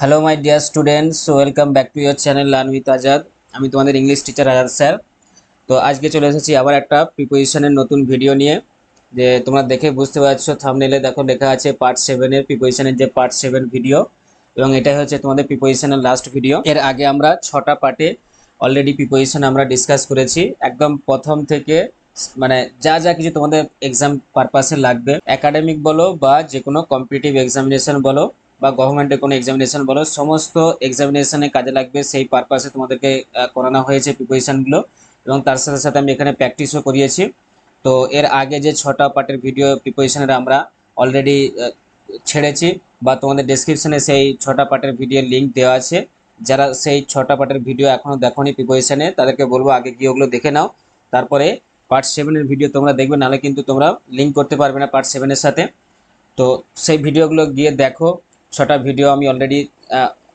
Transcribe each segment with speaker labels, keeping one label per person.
Speaker 1: Hello my dear students, welcome back to your channel learn with Azad. আমি তোমাদের English teacher Azad sir. তো আজকে চলে এসেছি আবার একটা প্রিপোজিশনের নতুন ভিডিও নিয়ে। যে তোমরা দেখে বুঝতে পারছো, থাম্বনেলে দেখো লেখা আছে পার্ট 7 প্রিপোজিশনের যে পার্ট 7 ভিডিও, এবং এটাই হচ্ছে তোমাদের প্রিপোজিশনের লাস্ট ভিডিও। এর আগে আমরা 6টা পার্টে অলরেডি প্রিপোজিশন আমরা ডিসকাস করেছি, একদম প্রথম থেকে। মানে যা যা কিছু তোমাদের এক্সাম পারপাসে লাগবে, একাডেমিক বলো বা যে কোনো কম্পিটিটিভ এক্সামিনেশন বলো বা গভর্নমেন্টের কোনো এক্সামিনেশন বলো, সমস্ত এক্সামিনেশনে কাজে লাগবে সেই পারপাসে তোমাদেরকে করানো হয়েছে প্রিপারেশনগুলো। এবং তার সাথে সাথে আমি এখানে প্র্যাকটিসও করিয়েছি। তো এর আগে যে 6টা পার্টের ভিডিও প্রিপারেশনের আমরা অলরেডি ছেড়েছি, বা তোমাদের ডেসক্রিপশনে সেই 6টা পার্টের ভিডিওর লিঙ্ক দেওয়া আছে। যারা সেই 6টা পার্টের ভিডিও এখনও দেখোনি প্রিপারেশনে, তাদেরকে বলবো আগে গিয়ে ওগুলো দেখে নাও, তারপরে পার্ট 7-এর ভিডিও তোমরা দেখবে, নাহলে কিন্তু তোমরা লিঙ্ক করতে পারবে না পার্ট 7-এর সাথে। তো সেই ভিডিওগুলো গিয়ে দেখো। 6টা ভিডিও আমি অলরেডি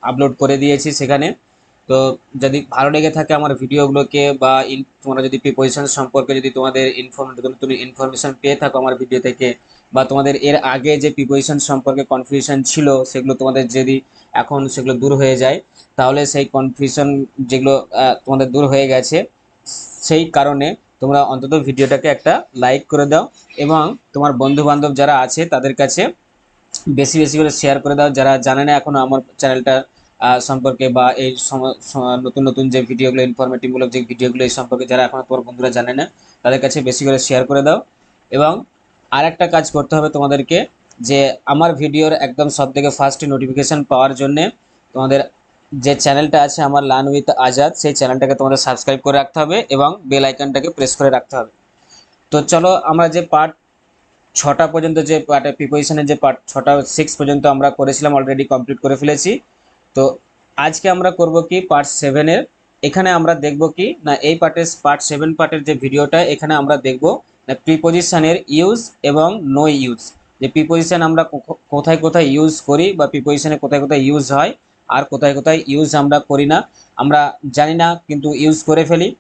Speaker 1: আপলোড করে দিয়েছি সেখানে। তো যদি ভালো লেগে থাকে আমার ভিডিওগুলোকে, বা তোমরা যদি প্রিপোজিশন সম্পর্কে যদি তোমাদের নতুন ইনফরমেশন পেয়ে থাকো আমার ভিডিও থেকে, বা তোমাদের এর আগে যে প্রিপোজিশন সম্পর্কে কনফিউশন ছিল সেগুলো তোমাদের যদি এখন সেগুলো দূর হয়ে যায়, তাহলে সেই কনফিউশন যেগুলো তোমাদের দূর হয়ে গেছে, সেই কারণে তোমরা অন্তত ভিডিওটাকে একটা লাইক করে দাও, এবং তোমার বন্ধু বান্ধব যারা আছে তাদের কাছে বেশি বেশি করে শেয়ার করে দাও, যারা জানে না এখনো আমার চ্যানেলটা সম্পর্কে, বা এই নতুন নতুন যে ভিডিওগুলো, ইনফরমেটিভমূলক যে ভিডিওগুলো এই সম্পর্কে যারা এখনো তোমার বন্ধুরা জানে না, তাদের কাছে বেশি করে শেয়ার করে দাও। এবং আর একটা কাজ করতে হবে তোমাদেরকে, যে আমার ভিডিওর একদম সব থেকে ফার্স্টে নোটিফিকেশান পাওয়ার জন্যে তোমাদের যে চ্যানেলটা আছে আমার লার্ন উইথ আজাদ, সেই চ্যানেলটাকে তোমাদের সাবস্ক্রাইব করে রাখতে হবে এবং বেল আইকনটাকে প্রেস করে রাখতে হবে। তো চলো, আমরা যে পার্ট 6টা পর্যন্ত, যে পার্টে প্রিপোজিশনের যে পার্ট 6টা 6 পর্যন্ত আমরা করেছিলাম, অলরেডি কমপ্লিট করে ফেলেছি। তো আজকে আমরা করব কি পার্ট 7-এর। এখানে আমরা দেখব কি না, এই পার্ট 7 পার্টের যে ভিডিওটা, এখানে আমরা দেখব না প্রিপোজিশনের ইউজ এবং নো ইউজ। যে প্রিপোজিশন আমরা কোথায় কোথায় ইউজ করি, বা প্রিপোজিশনে কোথায় কোথায় ইউজ হয় আর কোথায় কোথায় ইউজ আমরা করি না, আমরা জানি না কিন্তু ইউজ করে ফেলি।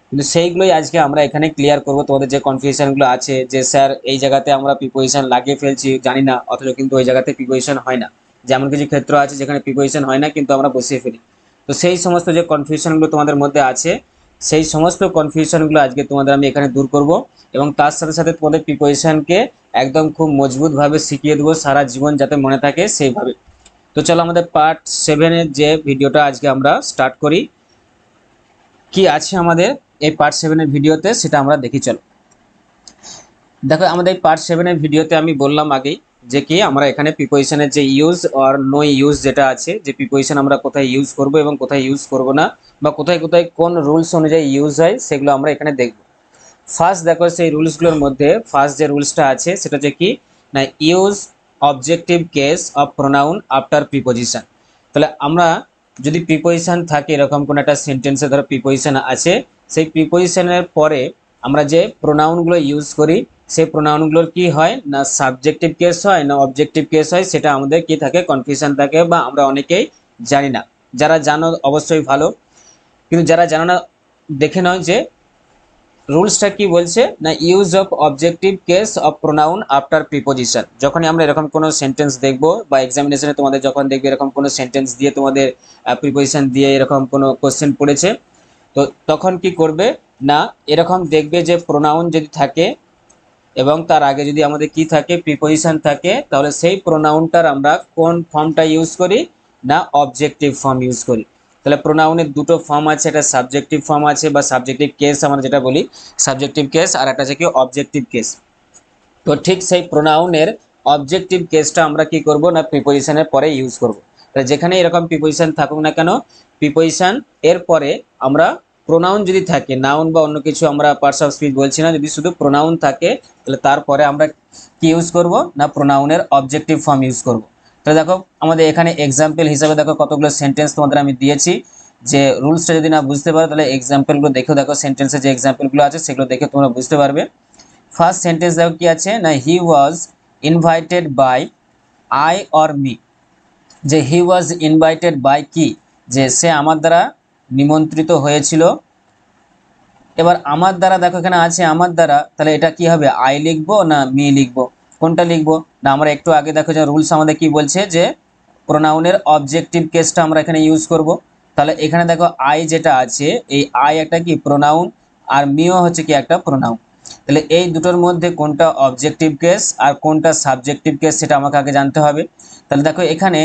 Speaker 1: কিন্তু সেইগুলোই আজকে আমরা এখানে ক্লিয়ার করব। তোমাদের যে কনফিউশনগুলো আছে, যে স্যার এই জায়গাতে আমরা প্রিপোজিশন লাগিয়ে ফেলছি জানি না, অথচ কিন্তু ওই জায়গাতে প্রিপোজিশন হয় না। যেমন কিছু ক্ষেত্র আছে যেখানে প্রিপোজিশন হয় না কিন্তু আমরা বসিয়ে ফেলি। তো সেই সমস্ত যে কনফিউশনগুলো তোমাদের মধ্যে আছে, সেই সমস্ত কনফিউশনগুলো আজকে তোমাদের আমি এখানে দূর করব, এবং তার সাথে সাথে তোমাদের প্রিপোজিশনকে একদম খুব মজবুতভাবে শিখিয়ে দেবো, সারা জীবন যাতে মনে থাকে সেইভাবে। তো চলো আমাদের পার্ট 7-এর যে ভিডিওটা আজকে আমরা স্টার্ট করি। কি আছে আমাদের এই পার্ট 7-এর ভিডিওতে সেটা আমরা দেখি। চলো দেখো, আমাদের এই পার্ট 7-এর ভিডিওতে আমি বললাম আগেই যে কি আমরা এখানে প্রিপোজিশনের যে ইউজ আর নো ইউজ যেটা আছে, যে প্রিপোজিশন আমরা কোথায় ইউজ করব এবং কোথায় ইউজ করব না, বা কোথায় কোথায় কোন রুলস অনুযায়ী ইউজ হয়, সেগুলো আমরা এখানে দেখব। ফার্স্ট দেখো, সেই রুলসগুলোর মধ্যে ফার্স্ট যে রুলসটা আছে সেটা হচ্ছে কি না, use objective case of pronoun after preposition. তাহলে আমরা যদি প্রিপোজিশন থাকে, এরকম কোনো একটা সেন্টেন্সে ধরো প্রিপোজিশন আছে, সেই প্রিপোজিশনের পরে আমরা যে প্রোনাউনগুলো ইউজ করি, সেই প্রোনাউনগুলোর কি হয় না, সাবজেক্টিভ কেস হয় না অবজেক্টিভ কেস হয়, সেটা আমাদের কি থাকে, কনফিউশন থাকে, বা আমরা অনেকেই জানি না। যারা জানো অবশ্যই ভালো, কিন্তু যারা জানো না দেখে নাও যে রুলসটা কি বলছে না, use of objective case of pronoun after preposition. যখনই আমরা এরকম কোনো সেন্টেন্স দেখব, বা এক্সামিনেশনে তোমাদের যখন দেখবে এরকম কোনো সেন্টেন্স দিয়ে তোমাদের প্রিপোজিশন দিয়ে এরকম কোনো কোশ্চেন পড়েছে, তো তখন কি করবে না, এরকম দেখবে যে প্রোনাউন যদি থাকে এবং তার আগে যদি আমাদের কি থাকে, প্রিপোজিশন থাকে, তাহলে সেই প্রোনাউনটার আমরা কোন ফর্মটা ইউজ করি না, অবজেক্টিভ ফর্ম ইউজ করি। তাহলে প্রোনাউনের দুটো ফর্ম আছে, একটা সাবজেক্টিভ ফর্ম আছে বা সাবজেক্টিভ কেস আমরা যেটা বলি, সাবজেক্টিভ কেস, আর একটা আছে কি অবজেক্টিভ কেস। তো ঠিক সেই প্রোনাউনের অবজেক্টিভ কেসটা আমরা কি করব না, প্রিপোজিশনের পরে ইউজ করব। তাহলে যেখানে এরকম প্রিপোজিশন থাকুক না কেন, প্রিপোজিশন এর পরে আমরা প্রোনাউন যদি থাকে, নাউন বা অন্য কিছু আমরা পার্টস অফ স্পিচ বলছি না, যদি শুধু প্রোনাউন থাকে, তাহলে তারপরে আমরা কি ইউজ করব না, প্রোনাউনের অবজেক্টিভ ফর্ম ইউজ করব। তাহলে দেখো, আমাদের এখানে এক্সাম্পল হিসাবে দেখো কতগুলো সেন্টেন্স তোমাদের আমি দিয়েছি। যে রুলসটা যদি না বুঝতে পারো, তাহলে এক্সাম্পলগুলো দেখো, দেখো সেন্টেন্সের যে এক্সাম্পলগুলো আছে সেগুলো দেখে তোমরা বুঝতে পারবে। ফার্স্ট সেন্টেন্স দেখো কি আছে না, he was invited by I or me. যে হি ওয়াজ ইনভাইটেড বাই কি, যে সে আমার দ্বারা নিমন্ত্রিত হয়েছিল। এবার আমার দ্বারা দেখো এখানে আছে আমার দ্বারা, তাহলে এটা কি হবে, আই লিখবো না মি লিখবো, কোনটা লিখবো না, আমরা একটু আগে দেখো যে রুলস আমাদের কি বলছে, যে প্রোনাউনের অবজেক্টিভ কেসটা আমরা এখানে ইউজ করব। তাহলে এখানে দেখো আই যেটা আছে, এই আই একটা কি প্রোনাউন, আর মিও হচ্ছে কি একটা প্রোনাউন। তাহলে এই দুটোর মধ্যে কোনটা অবজেক্টিভ কেস আর কোনটা সাবজেক্টিভ কেস সেটা আমাকে আগে জানতে হবে। তাহলে দেখো এখানে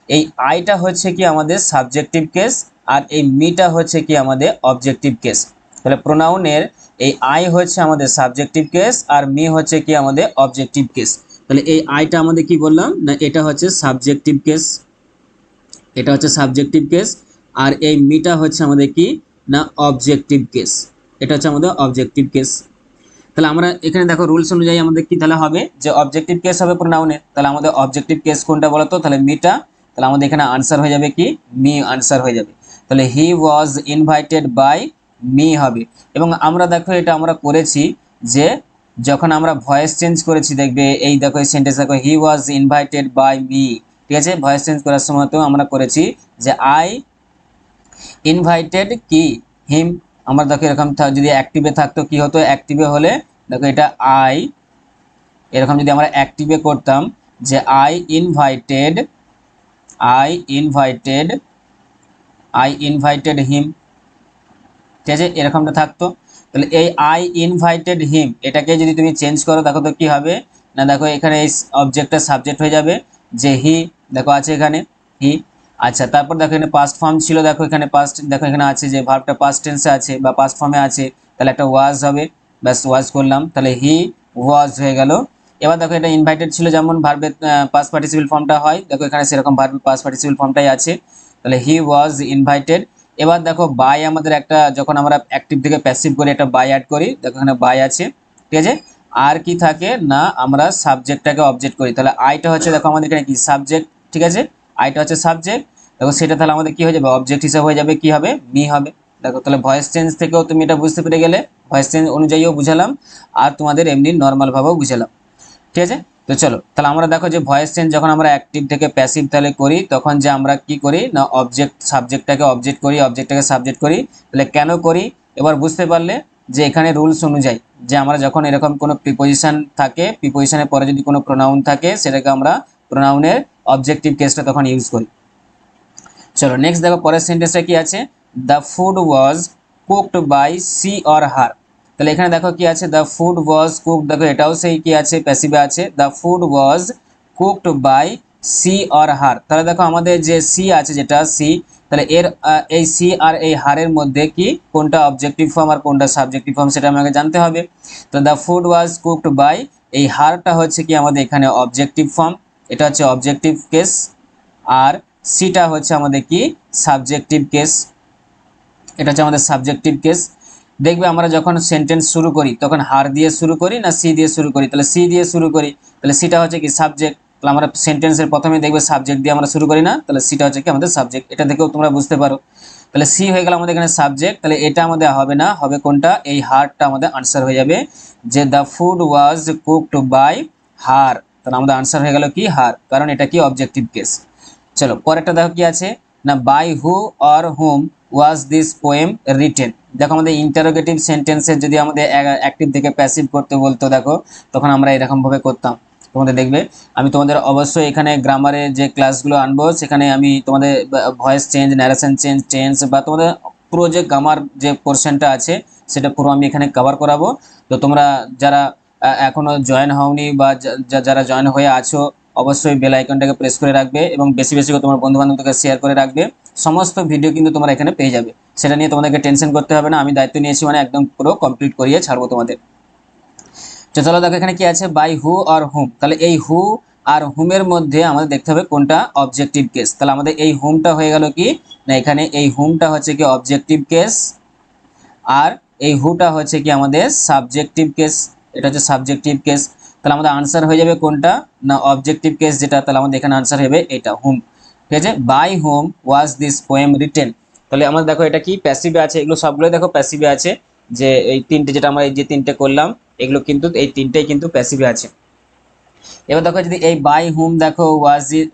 Speaker 1: এই আইটা হচ্ছে কি আমাদের সাবজেক্টিভ কেস, আর এই মিটা হচ্ছে কি আমাদের অবজেক্টিভ কেস। তাহলে প্রোনাউনের এই আই হচ্ছে আমাদের সাবজেক্টিভ কেস আর মি হচ্ছে কি আমাদের অবজেক্টিভ কেস। তাহলে এই আইটা আমাদের কি বললাম না, এটা হচ্ছে সাবজেক্টিভ কেস, এটা হচ্ছে সাবজেক্টিভ কেস, আর এই মিটা হচ্ছে আমাদের কি না অবজেক্টিভ কেস, এটা হচ্ছে আমাদের অবজেক্টিভ কেস। তাহলে আমরা এখানে দেখো রুলস অনুযায়ী আমাদের কি তাহলে হবে যে অবজেক্টিভ কেস হবে প্রোনাউনের, তাহলে আমাদের অবজেক্টিভ কেস কোনটা বলতো, তাহলে মিটা। তাহলে আমাদের এখানে আনসার হয়ে যাবে কি মি আনসার হয়ে যাবে। তাহলে হি ওয়াজ ইনভাইটেড বাই মি হবে। এবং আমরা দেখো এটা আমরা করেছি যে যখন আমরা ভয়েস চেঞ্জ করেছি, দেখবে এই দেখো এই সেন্টেন্স দেখো হি ওয়াজ ইনভাইটেড বাই মি, ঠিক আছে। ভয়েস চেঞ্জ করার সময় তো আমরা করেছি যে আই ইনভাইটেড কি হিম। আমরা দেখো এরকম যদি অ্যাক্টিভে থাকতো কি হতো, অ্যাক্টিভে হলে দেখো এটা আই, এরকম যদি আমরা অ্যাক্টিভে করতাম যে আই ইনভাইটেড হিম, ঠিক আছে, এরকমটা থাকতো। তাহলে এই আই ইনভাইটেড হিম এটাকে যদি তুমি চেঞ্জ করো দেখো তো কি হবে না, দেখো এখানে এই অবজেক্টটা সাবজেক্ট হয়ে যাবে যে হি, দেখো আছে এখানে হি। আচ্ছা, তারপর দেখো এখানে পাস্ট ফর্ম ছিল, দেখো এখানে পাস্ট, দেখো এখানে আছে যে ভার্বটা পাস্ট টেন্সে আছে বা পাস্ট ফর্মে আছে, তাহলে একটা ওয়াজ হবে, ব্যাস ওয়াজ করলাম, তাহলে হি ওয়াজ হয়ে গেল। এবার দেখো এটা ইনভাইটেড ছিল যেমন ভার্বের পাস্ট পার্টিসিপল ফর্মটা হয়, দেখো এখানে সেরকম ভার্বের পাস্ট পার্টিসিপল ফর্মটাই আছে, তাহলে হি ওয়াজ ইনভাইটেড। এবার দেখো বাই আমাদের একটা, যখন আমরা অ্যাক্টিভ থেকে প্যাসিভ করি একটা বাই অ্যাড করি, দেখো এখানে বাই আছে, ঠিক আছে। আর কি থাকে না আমরা সাবজেক্টটাকে অবজেক্ট করি, তাহলে আইটা হচ্ছে দেখো আমাদের এখানে কি সাবজেক্ট, ঠিক আছে, আইটা হচ্ছে সাবজেক্ট, দেখো সেটা তাহলে আমাদের কি হয়ে যাবে অবজেক্ট হিসেবে হয়ে যাবে, কি হবে মি হবে। দেখো তাহলে ভয়েস চেঞ্জ থেকেও তুমি এটা বুঝতে পেরে গেলে, ভয়েস চেঞ্জ অনুযায়ীও বুঝালাম আর তোমাদের এমনি নর্মাল ভাবেও বুঝালাম, ঠিক আছে। তো চলো তাহলে আমরা দেখো যে ভয়েস চেঞ্জ যখন আমরা অ্যাক্টিভ থেকে প্যাসিভ তাহলে করি, তখন যে আমরা কি করি না অবজেক্ট সাবজেক্টটাকে অবজেক্ট করি, অবজেক্টটাকে সাবজেক্ট করি। তাহলে কেন করি এবার বুঝতে পারলে যে এখানে রুলস অনুযায়ী যে আমরা যখন এরকম কোনো প্রিপোজিশন থাকে, প্রিপোজিশনের পরে যদি কোনো প্রোনাউন থাকে সেটাকে আমরা প্রোনাউনের অবজেক্টিভ কেসটা তখন ইউজ করি। চলো নেক্সট দেখো পরের সেন্টেন্সটা কি আছে, the food was cooked by she or her. তাহলে এখানে দেখো কি আছে, দ্য ফুড ওয়াজ কুকড, দেখো এটাও সেই কি আছে প্যাসিভে আছে, the food was cooked by she or her. তাহলে দেখো আমাদের যে সি আছে যেটা সি, তাহলে এর এই সি আর এই হারের মধ্যে কি কোনটা অবজেক্টিভ ফর্ম আর কোনটা সাবজেক্টিভ ফর্ম সেটা আমাকে জানতে হবে। তো the food was cooked by, এই হারটা হচ্ছে কি আমাদের এখানে অবজেক্টিভ ফর্ম, এটা হচ্ছে অবজেক্টিভ কেস, আর সিটা হচ্ছে আমাদের কি সাবজেক্টিভ কেস, এটা হচ্ছে আমাদের সাবজেক্টিভ কেস। দেখবে আমরা যখন সেন্টেন্স শুরু করি তখন হার দিয়ে শুরু করি না সি দিয়ে শুরু করি, তাহলে সি দিয়ে শুরু করি, তাহলে সিটা হচ্ছে কি সাবজেক্ট, তাহলে আমরা সেন্টেন্সের প্রথমে দেখবে সাবজেক্ট দিয়ে আমরা শুরু করি না, তাহলে সিটা হচ্ছে কি আমাদের সাবজেক্ট, এটা থেকেও তোমরা বুঝতে পারো। তাহলে সি হয়ে গেল আমাদের এখানে সাবজেক্ট, তাহলে এটা আমাদের হবে না, হবে কোনটা এই হারটা আমাদের আনসার হয়ে যাবে যে the food was cooked by her, তাহলে আমাদের আনসার হয়ে গেল কি হার, কারণ এটা কি অবজেক্টিভ কেস। চলো পরেরটা দেখো কি আছে না, by who or whom was this poem written. দেখো আমাদের ইন্টারোগেটিভ সেন্টেন্সে যদি আমাদের অ্যাক্টিভ থেকে প্যাসিভ করতে বলতো দেখো তখন আমরা এরকম ভাবে করতাম। তোমাদের দেখবে আমি তোমাদের অবশ্যই এখানে গ্রামারের যে ক্লাসগুলো আনবো সেখানে আমি তোমাদের voice change, narration change, tense বা তোমাদের পুরো যে গ্রামার যে পোর্শনটা আছে সেটা পুরো আমি এখানে কভার করাবো। তো তোমরা যারা এখনো জয়েন হওনি বা যারা জয়েন হয়ে আছো অবশ্যই বেল আইকনটাকে প্রেস করে রাখবে এবং বেশি বেশি করে তোমার বন্ধু বান্ধবদেরকে শেয়ার করে রাখবে। সমস্ত ভিডিও কিন্তু তোমরা এখানে পেয়ে যাবে, সেটা নিয়ে তোমাদেরকে টেনশন করতে হবে না, আমি দায়িত্ব নিয়েছি মানে একদম পুরো কমপ্লিট করিয়ে ছাড়বো তোমাদের। তো চলো দেখো এখানে কি আছে বাই হু আর হুম, তাহলে এই হু আর হুমের মধ্যে আমাদের দেখতে হবে কোনটা অবজেক্টিভ কেস। তাহলে আমাদের এই হুমটা হয়ে গেল কি না, এখানে এই হুমটা হচ্ছে কি অবজেক্টিভ কেস, আর এই হুটা হচ্ছে কি আমাদের সাবজেক্টিভ কেস, এটা হচ্ছে সাবজেক্টিভ কেস। তাহলে আমাদের আনসার হয়ে যাবে কোনটা না অবজেক্টিভ কেস যেটা, তাহলে আমাদের এখানে আনসার হবে এটা হুম, ঠিক আছে। By whom was this poem written, তাহলে আমাদের দেখো এটা কি প্যাসিভে আছে, এগুলো সবগুলো দেখো প্যাসিভে আছে, যে এই তিনটে যেটা আমরা এই যে তিনটে করলাম এগুলো কিন্তু এই তিনটেই কিন্তু প্যাসিভে আছে। এবার দেখো যদি এই বাই হুম দেখো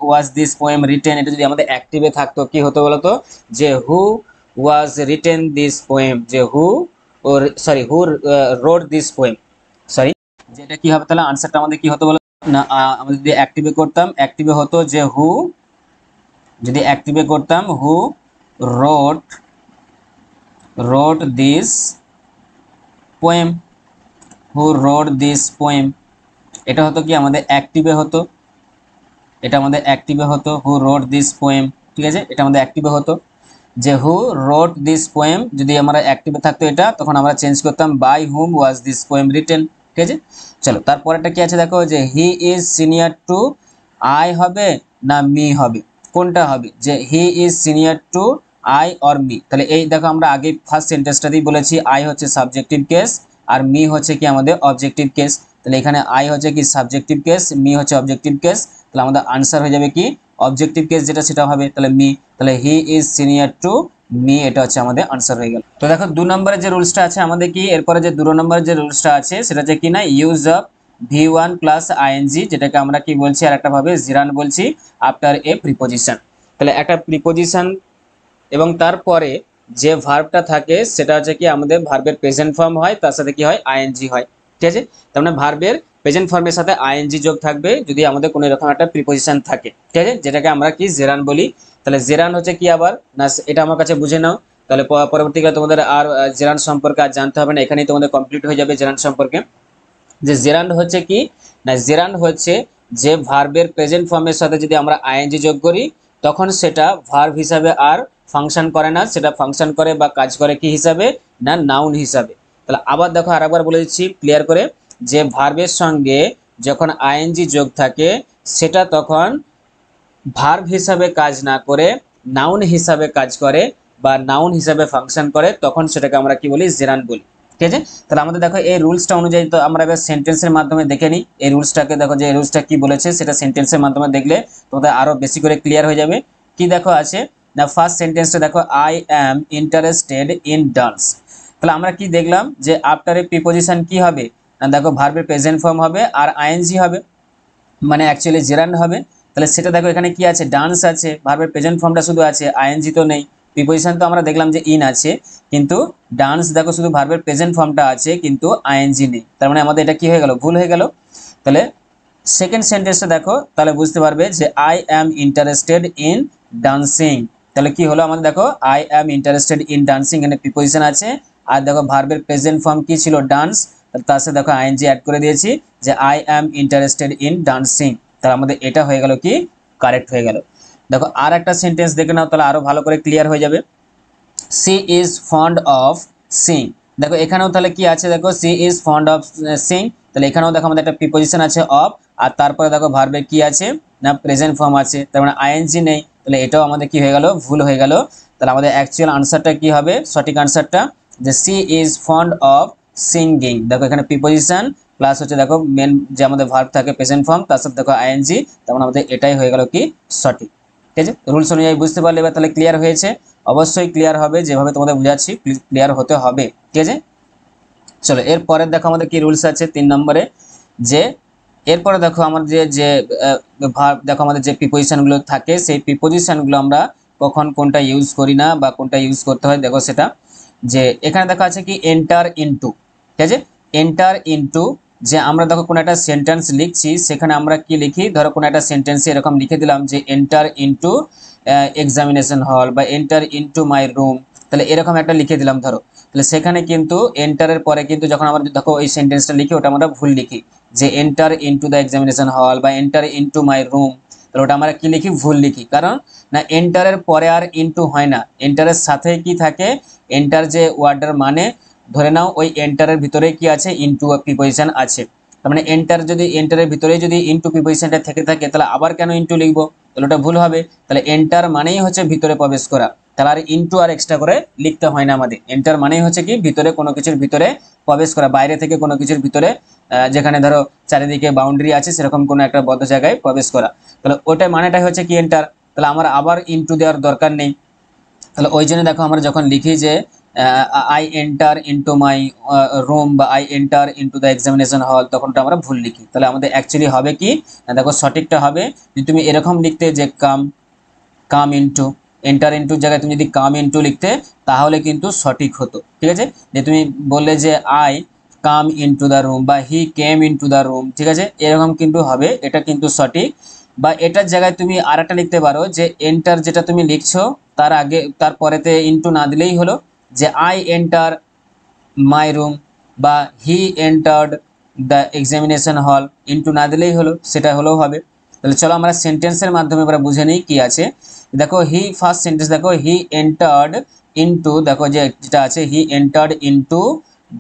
Speaker 1: ওয়াজ দিস পোয়েম রিটেন, এটা যদি আমাদের অ্যাক্টিভে থাকতো কি হতো বলতো যে who was written this poem, যে who sorry who wrote this poem, sorry যেটা কি হবে তাহলে আনসারটা আমাদের কি হতো বলো না, আমাদের যদি অ্যাক্টিভে করতাম অ্যাক্টিভে হতো যে হু যদি অ্যাক্টিভে করতাম who wrote this poem, who wrote this poem, এটা হতো কি আমাদের অ্যাক্টিভে হতো, এটা আমাদের অ্যাক্টিভে হতো হু রোট দিস পোয়েম। ঠিক আছে, এটা আমাদের অ্যাক্টিভে হতো যে হু রোট দিস পোয়েম, যদি আমরা অ্যাক্টিভে থাকতো এটা তখন আমরা চেঞ্জ করতাম by whom was this poem written. ঠিক আছে, চলো তারপরেরটা কি আছে দেখো, যে he is senior to I হবে না মি হবে, কোনটা হবে, যে he is senior to I or me. তাহলে এই দেখো আমরা আগে ফার্স্ট সেন্টেন্সটাতেই বলেছি আই হচ্ছে সাবজেক্টিভ কেস আর মি হচ্ছে কি আমাদের অবজেক্টিভ কেস। তাহলে এখানে আই হচ্ছে কি সাবজেক্টিভ কেস, মি হচ্ছে অবজেক্টিভ কেস, তাহলে আমাদের আনসার হয়ে যাবে কি অবজেক্টিভ কেস যেটা সেটা হবে তাহলে মি। তাহলে হি ইজ সিনিয়র টু মি, এটা হচ্ছে আমাদের আনসার হয়ে গেল। তো দেখো 2 নম্বরের যে রুলসটা আছে আমাদের কি, এরপরে যে 2 নম্বরের যে রুলসটা আছে সেটা হচ্ছে কি না use of V1 plus ING, যেটাকে আমরা কি বলছি আর একটা ভাবে জিরান বলছি, আফটার এ প্রিপোজিশন। তাহলে একটা প্রিপোজিশন এবং তারপরে যে ভার্বটা থাকে সেটা হচ্ছে কি আমাদের ভার্বের প্রেজেন্ট ফর্ম হয়, তার সাথে কি হয় আইএনজি হয়। ঠিক আছে, তার মানে ভার্বের প্রেজেন্ট ফর্মের সাথে আইএনজি যোগ থাকবে যদি আমাদের কোনো এরকম একটা প্রিপোজিশন থাকে। ঠিক আছে, যেটাকে আমরা কি জেরান বলি। তাহলে জেরান হচ্ছে কি আবার না, এটা আমার কাছে বুঝে নাও, তাহলে পরবর্তীকালে তোমাদের আর জেরান সম্পর্কে আর জানতে হবে না, এখানেই তোমাদের কমপ্লিট হয়ে যাবে জেরান সম্পর্কে। যে জেরান্ড হচ্ছে কি না, জেরান্ড হচ্ছে যে ভার্বের প্রেজেন্ট ফর্মের সাথে যদি আমরা আইএনজি যোগ করি তখন সেটা ভার্ব হিসাবে আর ফাংশন করে না, সেটা ফাংশন করে বা কাজ করে কি হিসাবে না নাউন হিসাবে। তাহলে আবার দেখো আরেকবার বলে দিচ্ছি ক্লিয়ার করে, যে ভার্বের সঙ্গে যখন আইএনজি যোগ থাকে সেটা তখন ভার্ব হিসাবে কাজ না করে নাউন হিসাবে কাজ করে বা নাউন হিসাবে ফাংশন করে, তখন সেটাকে আমরা কি বলি জেরান্ড বলি। ঠিক আছে, তাহলে আমাদের দেখো এই রুলসটা অনুযায়ী তো আমরা এবার সেন্টেন্সের মাধ্যমে দেখে নিই এই রুলসটাকে। দেখো যে এই রুলসটা কি বলেছে সেটা সেন্টেন্সের মাধ্যমে দেখলে তোমাদের আরো বেশি করে ক্লিয়ার হয়ে যাবে। কি দেখো আছে না, ফার্স্ট সেন্টেন্সটা দেখো I am interested in dance. তাহলে আমরা কি দেখলাম যে আফটার এ প্রিপোজিশন কি হবে না, দেখো ভার্বের প্রেজেন্ট ফর্ম হবে আর আইএনজি হবে, মানে অ্যাকচুয়ালি জেরান্ড হবে। তাহলে সেটা দেখো এখানে কি আছে ডান্স আছে, ভার্বের প্রেজেন্ট ফর্মটা শুধু আছে, আইএনজি তো নেই। প্রিপোজিশন তো আমরা দেখলাম যে ইন আছে, কিন্তু ডান্স দেখো শুধু ভার্বের প্রেজেন্ট ফর্মটা আছে কিন্তু আইএনজি নেই, তার মানে আমাদের এটা কি হয়ে গেল ভুল হয়ে গেল। তাহলে সেকেন্ড সেন্টেন্সটা দেখো তাহলে বুঝতে পারবে যে I am interested in dancing. তাহলে কি হলো আমাদের দেখো I am interested in dancing, এখানে প্রিপোজিশন আছে আর দেখো ভার্বের প্রেজেন্ট ফর্ম কি ছিল ডান্স, তার সাথে দেখো আইএনজি অ্যাড করে দিয়েছি যে I am interested in dancing. তাহলে আমাদের এটা হয়ে গেল কি কারেক্ট হয়ে গেল। দেখো আর একটা সেন্টেন্স দেখে নাও তাহলে আরো ভালো করে ক্লিয়ার হয়ে যাবে। She is fond of sing. দেখো এখানেও তাহলে কি আছে দেখো she is fond of sing, তাহলে এখানেও দেখো আমাদের একটা প্রিপোজিশন আছে অফ আর তারপরে দেখো ভার্বের কি আছে না প্রেজেন্ট ফর্ম আছে, তার মানে আইএনজি নেই, তাহলে এটাও আমাদের কি হয়ে গেল ভুল হয়ে গেল। তাহলে আমাদের অ্যাকচুয়াল আনসারটা কি হবে, সঠিক আনসারটা যে she is fond of singing. দেখো এখানে প্রিপোজিশন প্লাস হচ্ছে দেখো মেন যে আমাদের ভার্ব থাকে প্রেজেন্ট ফর্ম তার সাথে দেখো আইএনজি, তার মানে আমাদের এটাই হয়ে গেল কি সঠিক। ঠিক আছে, রুলস অনুযায়ী বুঝতে পারলে এবার তাহলে ক্লিয়ার হয়েছে, অবশ্যই ক্লিয়ার হবে যেভাবে তোমাদের বুঝাচ্ছি ক্লিয়ার হতে হবে। ঠিক আছে, চলো এরপরে দেখো আমাদের কি রুলস আছে 3 নম্বরে, যে এরপরে দেখো আমাদের যে ভার্ব দেখো আমাদের যে প্রিপোজিশনগুলো থাকে সেই প্রিপোজিশনগুলো আমরা কখন কোনটা ইউজ করি না বা কোনটা ইউজ করতে হয় দেখো সেটা, যে এখানে দেখা আছে কি এন্টার ইনটু। ঠিক আছে, এন্টার ইনটু, যে আমরা দেখো কোনো একটা সেন্টেন্স লিখছি সেখানে আমরা কি লিখি, ধরো কোনো একটা সেন্টেন্সে এরকম লিখে দিলাম যে এন্টার ইনটু এক্সামিনেশন হল বা এন্টার ইনটু মাই রুম, তাহলে এরকম একটা লিখে দিলাম ধরো। তাহলে সেখানে কিন্তু এন্টারের পরে কিন্তু যখন আমরা দেখো এই সেন্টেন্সটা লিখি ওটা আমরা ভুল লিখি, যে এন্টার ইনটু দ্য এক্সামিনেশন হল বা এন্টার ইনটু মাই রুম, তাহলে ওটা আমরা কি লিখি ভুল লিখি, কারণ না এন্টারের পরে আর ইনটু হয় না, এন্টারের সাথে কি থাকে এন্টার যে ওয়ার্ডের মানে ধরে নাও ওই এন্টারের ভিতরে কি আছে ইনটু প্রিপোজিশন আছে, তার মানে এন্টার যদি এন্টারের ভিতরে যদি ইনটু প্রিপোজিশনটা থেকে থাকে তাহলে আবার কেন ইনটু লিখবো, তাহলে ওটা ভুল হবে। তাহলে এন্টার মানেই হচ্ছে ভিতরে প্রবেশ করা, তাহলে আর ইনটু আর এক্সট্রা করে লিখতে হয় না আমাদের, এন্টার মানেই হচ্ছে কি ভিতরে কোনো কিছুর ভিতরে প্রবেশ করা, বাইরে থেকে কোনো কিছুর ভিতরে যেখানে ধরো চারিদিকে বাউন্ডারি আছে সেরকম কোনো একটা বদ্ধ জায়গায় প্রবেশ করা, তাহলে ওটাই মানেটাই হচ্ছে কি এন্টার, তাহলে আমার আবার ইনটু দেওয়ার দরকার নেই। তাহলে ওই জন্য দেখো আমরা যখন লিখি যে I enter into my room বা I enter into the examination hall তখনটা আমরা ভুল লিখি, তাহলে আমাদের অ্যাকচুয়ালি হবে কি দেখো সঠিকটা হবে যদি তুমি এরকম লিখতে যে কাম কাম ইনটু, এন্টার ইনটু জায়গায় তুমি যদি কাম ইনটু লিখতে তাহলে কিন্তু সঠিক হতো। ঠিক আছে, যে তুমি বললে যে I come into the room বা he came into the room, ঠিক আছে এরকম কিন্তু হবে, এটা কিন্তু সঠিক বা এটার জায়গায় তুমি আরেকটা লিখতে পারো যে এন্টার, যেটা তুমি লিখছো তার আগে তার পরেতে ইনটু না দিলেই হলো, যে আই এন্টার মাই রুম বা হি এন্টার্ড দ্য এক্সামিনেশন হল, ইনটু না দিলেই হলো, সেটা হলেও হবে। তাহলে চলো আমরা সেন্টেন্সের মাধ্যমে এবার বুঝে নিই কি আছে। দেখো হি, ফার্স্ট সেন্টেন্স দেখো, হি এন্টার্ড ইনটু, দেখো যে যেটা আছে he entered into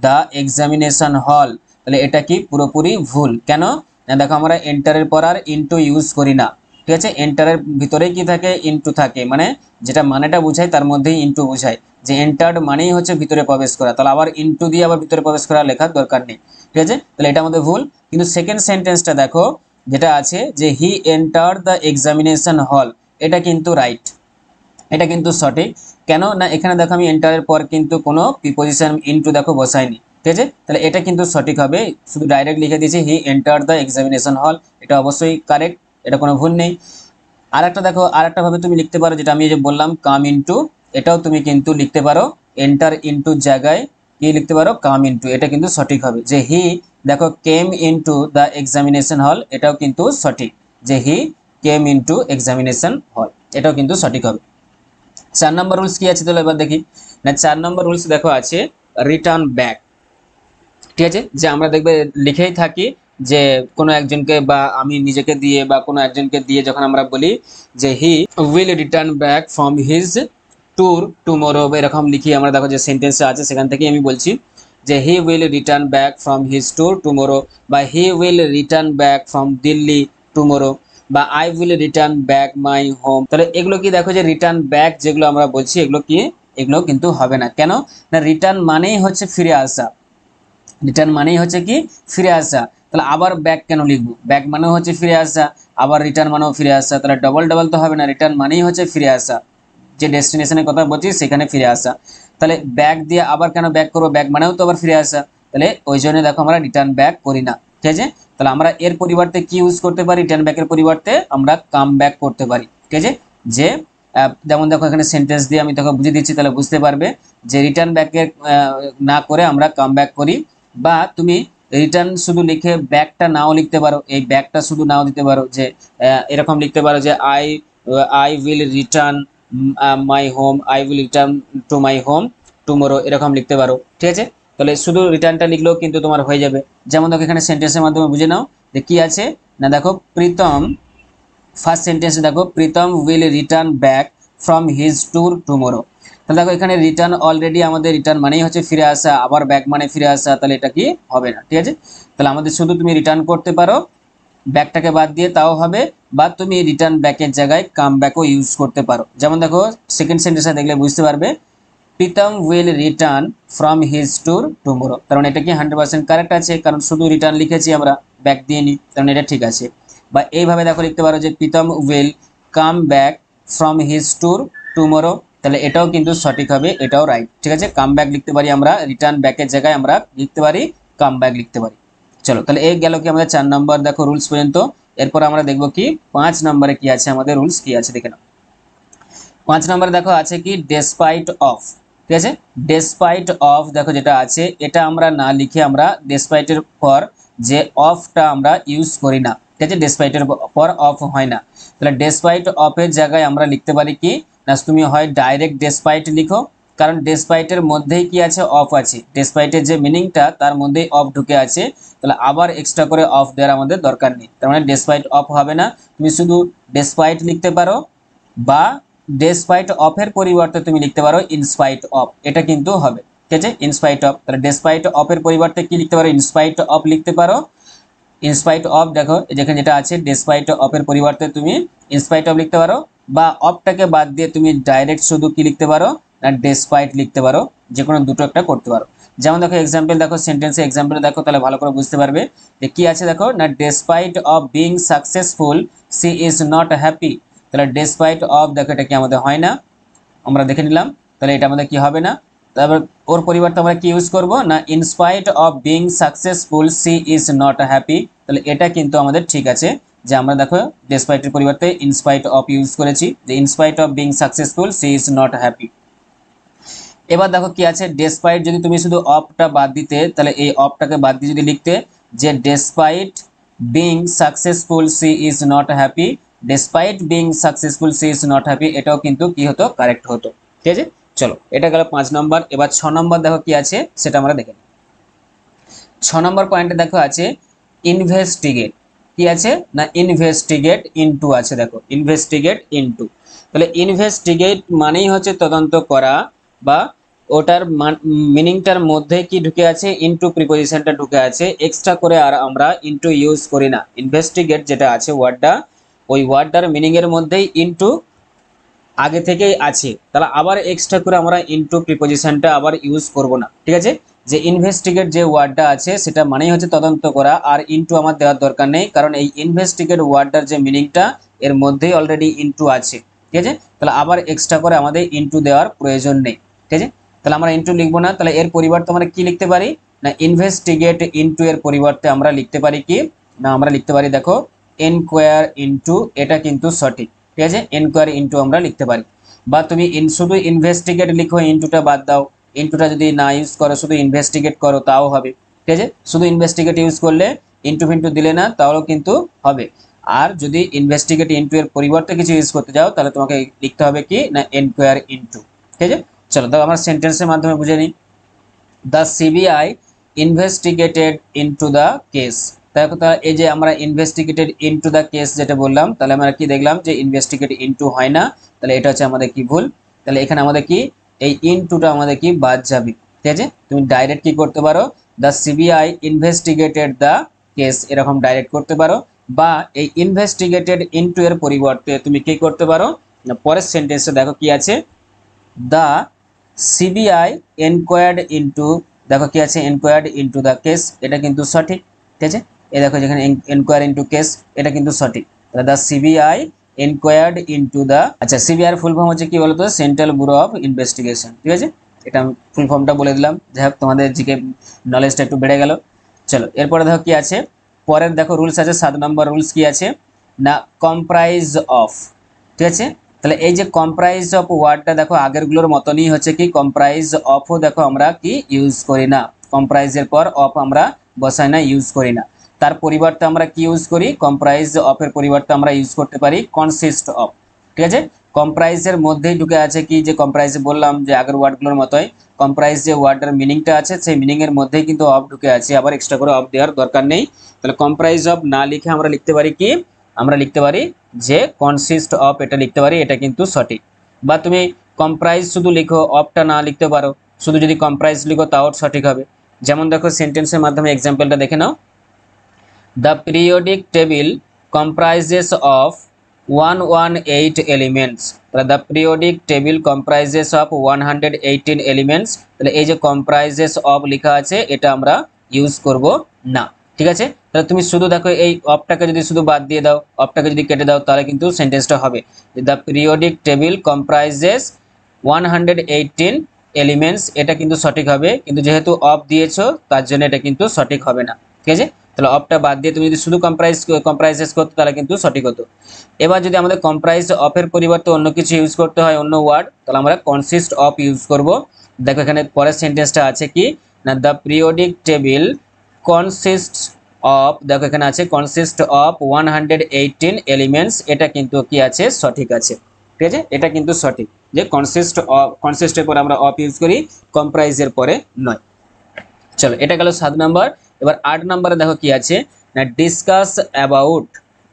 Speaker 1: the examination হল, তাহলে এটা কি পুরোপুরি ভুল। কেন না, দেখো আমরা এন্টারের পর আর ইনটু ইউজ করি না, ঠিক আছে। এন্টারের ভিতরে কি থাকে, ইনটু থাকে, মানে যেটা মানেটা বোঝায় তার মধ্যেই ইনটু বোঝায়, যে এন্টার্ড মানেই হচ্ছে ভিতরে প্রবেশ করা, তাহলে আবার ইনটু দিয়ে আবার ভিতরে প্রবেশ করা লেখার দরকার নেই, ঠিক আছে। তাহলে এটা আমাদের ভুল। কিন্তু সেকেন্ড সেন্টেন্সটা দেখো যেটা আছে যে হি এন্টার্ড দ্য এক্সামিনেশন হল, এটা কিন্তু রাইট, এটা কিন্তু সঠিক। কেন না, এখানে দেখো আমি এন্টারের পর কিন্তু কোনো প্রিপোজিশন ইনটু দেখো বসাইনি, ঠিক আছে। তাহলে এটা কিন্তু সঠিক হবে, শুধু ডাইরেক্ট লিখে দিয়েছি হি এন্টার্ড দ্য এক্সামিনেশন হল, এটা অবশ্যই কারেক্ট, এটা কোনো ভুল নেই। আর একটা দেখো, আর একটা ভাবে তুমি লিখতে পারো, যেটা আমি যে বললাম কাম ইনটু, এটাও তুমি কিন্তু লিখতে পারো এন্টার ইনটু জায়গায় কি লিখতে পারো, কাম ইনটু, এটা কিন্তু সঠিক হবে। যে হি দেখো কেম ইনটু দ্য এক্সামিনেশন হল, এটাও কিন্তু সঠিক, যে হি কেম ইনটু এক্সামিনেশন হল, এটাও কিন্তু সঠিক হবে। 4 নম্বর রুলস কি আছে, তাহলে এবার দেখি না। 4 নম্বর রুলস দেখো আছে রিটার্ন ব্যাক, ঠিক আছে। যে আমরা দেখবে লিখেই থাকি যে কোনো একজনকে বা আমি নিজেকে দিয়ে বা কোনো একজনকে দিয়ে যখন আমরা বলি যে he will return back from his tour tomorrow, এরকম লিখি আমরা, দেখো যে সেন্টেন্স আছে সেখান থেকে আমি বলছি যে he will return back from his tour tomorrow, বা he will return back from Delhi tomorrow, বা I will return back my home. তাহলে এগুলো কি, দেখো যে রিটার্ন ব্যাক যেগুলো আমরা বলছি এগুলো কি, এগুলো কিন্তু হবে না। কেন না, রিটার্ন মানেই হচ্ছে ফিরে আসা, রিটার্ন মানেই হচ্ছে কি ফিরে আসা, তাহলে আবার ব্যাক কেন লিখবো, ব্যাক মানেও হচ্ছে ফিরে আসা, আবার রিটার্ন মানেও ফিরে আসা, তাহলে ডবল ডবল তো হবে না, রিটার্ন মানেই হচ্ছে ফিরে আসা, যে ডেস্টিনেশনের কথা বলছি সেখানে ফিরে আসা। তাহলে ব্যাক দিয়ে আবার কেন ব্যাক করবো, ব্যাক মানেও তো আবার ফিরে আসা, তাহলে ওই জন্য দেখো আমরা রিটার্ন ব্যাক করি না, ঠিক আছে। তাহলে আমরা এর পরিবর্তে কি ইউজ করতে পারি, রিটার্ন ব্যাকের পরিবর্তে আমরা কাম ব্যাক করতে পারি, ঠিক আছে। যে যেমন দেখো এখানে সেন্টেন্স দিয়ে আমি তোকে বুঝিয়ে দিচ্ছি, তাহলে বুঝতে পারবে যে রিটার্ন ব্যাকের না করে আমরা কাম ব্যাক করি। বা তুমি রিটার্ন শুধু লিখে ব্যাকটা নাও লিখতে পারো, এই ব্যাকটা শুধু নাও দিতে পারো, যে এরকম লিখতে পারো যে I I will return my home, I will return to my home tomorrow, এরকম লিখতে পারো, ঠিক আছে। তাহলে শুধু রিটার্নটা লিখলেও কিন্তু তোমার হয়ে যাবে। যেমন দেখো এখানে সেন্টেন্সের মাধ্যমে বুঝে নাও যে কি আছে না, দেখো প্রীতম, ফার্স্ট সেন্টেন্স দেখো Pritam will return back from his tour tomorrow. তাহলে দেখো এখানে রিটার্ন অলরেডি আমাদের রিটার্ন মানেই হচ্ছে ফিরে আসা, আবার ব্যাক মানে ফিরে আসা, তাহলে এটা কি হবে না, ঠিক আছে। তাহলে আমাদের শুধু তুমি রিটার্ন করতে পারো ব্যাকটাকে বাদ দিয়ে, তাও হবে, বা তুমি রিটার্ন ব্যাকের জায়গায় কাম ব্যাকও ইউজ করতে পারো। যেমন দেখো সেকেন্ড সেন্টেন্সটা দেখলে বুঝতে পারবে Pritam will return from his tour tomorrow, কারণ এটা কি 100% কারেক্ট আছে, কারণ শুধু রিটার্ন লিখেছি আমরা, ব্যাক দিয়ে নি, কারণ এটা ঠিক আছে। বা এইভাবে দেখো লিখতে পারো যে Pritam will come back from his tour tomorrow, তাহলে এটাও কিন্তু সঠিক হবে, এটাও রাইট, ঠিক আছে। কাম ব্যাক লিখতে পারি আমরা, রিটার্ন ব্যাকের জায়গায় আমরা লিখতে পারি কাম ব্যাক লিখতে পারি। চলো তাহলে এই গেল কি আমাদের 4 নম্বর দেখো রুলস পর্যন্ত। এরপর আমরা দেখবো কি 5 নম্বরে কি আছে, আমাদের রুলস কি আছে দেখে নাও। 5 নম্বরে দেখো আছে কি ডেসপাইট অফ, ঠিক আছে। ডেসপাইট অফ দেখো যেটা আছে, এটা আমরা না লিখে আমরা ডেসপাইটের পর যে অফটা আমরা ইউজ করি না, ঠিক আছে। ডেসপাইটের পর অফ হয় না, তাহলে ডেসপাইট অফের জায়গায় আমরা লিখতে পারি কি না, তুমি হয় ডাইরেক্ট ডেসপাইট লিখো, কারণ ডেসপাইটের মধ্যেই কি আছে, অফ আছে, ডেসপাইটের যে মিনিংটা তার মধ্যেই অফ ঢুকে আছে, তাহলে আবার এক্সট্রা করে অফ দেওয়ার আমাদের দরকার নেই, তার মানে ডেসপাইট অফ হবে না, তুমি শুধু ডেসপাইট লিখতে পারো, বা ডেসপাইট অফের পরিবর্তে তুমি লিখতে পারো ইনস্পাইট অফ, এটা কিন্তু হবে, ঠিক আছে। ইনস্পাইট অফ, তাহলে ডেসপাইট অফের পরিবর্তে কি লিখতে পারো, ইনস্পাইট অফ লিখতে পারো। ইনস্পাইট অফ দেখো যেখানে যেটা আছে ডেসপাইট অফের পরিবর্তে তুমি ইনস্পাইট অফ লিখতে পারো, বা অফটাকে বাদ দিয়ে তুমি ডাইরেক্ট শুধু কি লিখতে পারো না ডেসপাইট লিখতে পারো, যে কোনো দুটো একটা করতে পারো। যেমন দেখো এক্সাম্পল দেখো, সেন্টেন্সে এক্সাম্পল দেখো, তাহলে ভালো করে বুঝতে পারবে যে কি আছে। দেখো না despite of being successful she is not happy, তাহলে ডেসপাইট অফ দেখো এটা কি আমাদের হয় না, আমরা দেখে নিলাম, তাহলে এটা আমাদের কি হবে না। তারপর ওর পরিবর্তে আমরা কি ইউজ করব না in spite of being successful she is not happy, তাহলে এটা কিন্তু আমাদের ঠিক আছে, যে আমরা দেখো ডেসপাইটের পরিবর্তে ইনস্পাইট অফ ইউজ করেছি, যে in spite of being successful she is not happy. এবার দেখো কি আছে, ডেসপাইট যদি তুমি শুধু অফটা বাদ দিতে, তাহলে এই অফটাকে বাদ দিয়ে যদি লিখতে যে despite being successful she is not happy, despite being successful she is not happy, এটাও কিন্তু কি হতো, কারেক্ট হতো। ঠিক আছে, চলো এটা গেল 5 নম্বর। এবার 6 নম্বর দেখো কি আছে সেটা আমরা দেখে নিই। 6 নম্বর পয়েন্টে দেখো আছে ইনভেস্টিগেট। কি আছে না, ইনভেস্টিগেট ইনটু আছে, দেখো ইনভেস্টিগেট ইনটু। তাহলে ইনভেস্টিগেট মানেই হচ্ছে তদন্ত করা, বা ওটার মিনিংটার মধ্যে কি ঢুকে আছে, ইনটু প্রিপোজিশনটা ঢুকে আছে, এক্সট্রা করে আর আমরা ইনটু ইউজ করি না। ইনভেস্টিগেট যেটা আছে ওয়ার্ডটা, ওই ওয়ার্ডটার মিনিং এর মধ্যেই ইনটু আগে থেকেই আছে, তাহলে আবার এক্সট্রা করে আমরা ইনটু প্রিপোজিশনটা আবার ইউজ করব না। ঠিক আছে, যে ইনভেস্টিগেট যে ওয়ার্ডটা আছে সেটা মানেই হচ্ছে তদন্ত করা, আর ইনটু আমার দেওয়ার দরকার নেই, কারণ এই ইনভেস্টিগেট ওয়ার্ডটার যে মিনিংটা এর মধ্যেই অলরেডি ইনটু আছে। ঠিক আছে, তাহলে আবার এক্সট্রা করে আমাদের ইনটু দেওয়ার প্রয়োজন নেই। ঠিক আছে, তাহলে আমরা ইনটু লিখবো না, তাহলে এর পরিবর্তে আমরা কি লিখতে পারি না, ইনভেস্টিগেট ইনটু এর পরিবর্তে আমরা লিখতে পারি কি না, আমরা লিখতে পারি দেখো এনকোয়ার ইনটু, এটা কিন্তু সঠিক। ঠিক আছে, এনকোয়ারি ইনটু আমরা লিখতে পারি, বা তুমি শুধু ইনভেস্টিগেট লিখো, ইনটুটা বাদ দাও, ইনটুটা যদি না ইউজ করো শুধু ইনভেস্টিগেট করো তাও হবে। ঠিক আছে, শুধু ইনভেস্টিগেট ইউজ করলে ইনটু ফিনটু দিলে না তাহলেও কিন্তু হবে। আর যদি ইনভেস্টিগেট ইনটু এর পরিবর্তে কিছু ইউজ করতে যাও তাহলে তোমাকে লিখতে হবে কি না, এনকোয়ার ইনটু। ঠিক আছে, চলো তো আমরা সেন্টেন্সের মাধ্যমে বুঝে নিই। The CBI investigated into the case. দেখো তাহলে এই যে আমরা ইনভেস্টিগেটেড ইনটু দ্য কেস যেটা বললাম, তাহলে আমরা কি দেখলাম যে ইনভেস্টিগেট ইনটু হয় না, তাহলে এটা হচ্ছে আমাদের কি ভুল। তাহলে এখানে আমাদের কি এই ইনটুটা আমাদের কি বাদ যাবে। ঠিক আছে, তুমি ডাইরেক্ট কি করতে পারো, the CBI investigated the case এরকম ডাইরেক্ট করতে পারো, বা এই ইনভেস্টিগেটেড ইনটু এর পরিবর্তে তুমি কি করতে পারো না, পরের সেন্টেন্সে দেখো কি আছে, দ্য সিবিআই এনকোয়ার্ড ইনটু, দেখো কি আছে এনকোয়ার্ড ইনটু দ্য কেস, এটা কিন্তু সঠিক। ঠিক আছে, এই দেখো যেখানে এনকোয়ার ইনটু কেস, এটা কিন্তু সঠিক। The CBI enquired into the, আচ্ছা সিবিআই ফুল ফর্ম হচ্ছে কি বলতো, সেন্ট্রাল ব্যুরো অফ ইনভেস্টিগেশন। ঠিক আছে, এটা আমি ফুল ফর্মটা বলে দিলাম, যাই হোক তোমাদের জিকে নলেজটা একটু বেড়ে গেল। চলো এরপরে দেখো কি আছে, পরের দেখো রুলস আছে 7 নম্বর রুলস কি আছে না, কম্প্রাইজ অফ। ঠিক আছে, তাহলে এই যে কম্প্রাইজ অফ ওয়ার্ডটা দেখো আগেরগুলোর মতনই হচ্ছে কি, কম্প্রাইজ অফও দেখো আমরা কি ইউজ করি না, কম্প্রাইজের পর অফ আমরা বসাই না, ইউজ করি না। তার পরিবর্তে আমরা কি ইউজ করি, কম্প্রাইজ অফের পরিবর্তে আমরা ইউজ করতে পারি কনসিস্ট অফ। ঠিক আছে, কম্প্রাইজের মধ্যেই ঢুকে আছে কি, যে কম্প্রাইজে বললাম যে আগের ওয়ার্ডগুলোর মতোই, কম্প্রাইজ যে ওয়ার্ডের মিনিংটা আছে সেই মিনিং এর মধ্যেই কিন্তু অফ ঢুকে আছে, আবার এক্সট্রা করে অফ দেওয়ার দরকার নেই। তাহলে কম্প্রাইজ অফ না লিখে আমরা লিখতে পারি কি, আমরা লিখতে পারি যে কনসিস্ট অফ, এটা লিখতে পারি, এটা কিন্তু সঠিক। বা তুমি কম্প্রাইজ শুধু লিখো, অফটা না লিখতে পারো, শুধু যদি কম্প্রাইজ লিখো তাও সঠিক হবে। যেমন দেখো সেন্টেন্সের মাধ্যমে এক্সাম্পলটা দেখে নাও, the periodic table comprises of 118 elements. তাহলে the periodic table comprises of 118 elements, তাহলে এই যে কম্প্রাইজেস অফ লেখা আছে এটা আমরা ইউজ করব না। ঠিক আছে, তাহলে তুমি শুধু দেখো এই অফটাকে যদি শুধু বাদ দিয়ে দাও, অফটাকে যদি কেটে দাও তাহলে কিন্তু সেন্টেন্সটা হবে the periodic table comprises 118 elements, এটা কিন্তু সঠিক হবে, কিন্তু যেহেতু অফ দিয়েছো তার জন্য এটা কিন্তু সঠিক হবে না। ঠিক আছে, তাহলে অফটা বাদ দিয়ে তুমি যদি শুধু কম্প্রাইজেস করতে তাহলে কিন্তু সঠিক হতো। এবার যদি আমাদের কম্প্রাইজ অফের পরিবর্তে অন্য কিছু ইউজ করতে হয়, অন্য ওয়ার্ড, তাহলে আমরা কনসিস্ট অফ ইউজ করব। দেখো এখানে পরের সেন্টেন্সটা আছে কি না, the periodic table consist of, দেখো এখানে আছে কনসিস্ট অফ 118 এলিমেন্টস, এটা কিন্তু কি আছে সঠিক আছে। ঠিক আছে, এটা কিন্তু সঠিক যে কনসিস্টের পরে আমরা অফ ইউজ করি, কম্প্রাইজের পরে নয়। চলো এটা গেল 7 নাম্বার। এবার 8 নম্বরে দেখো কি আছে না, ডিসকাস অ্যাবাউট।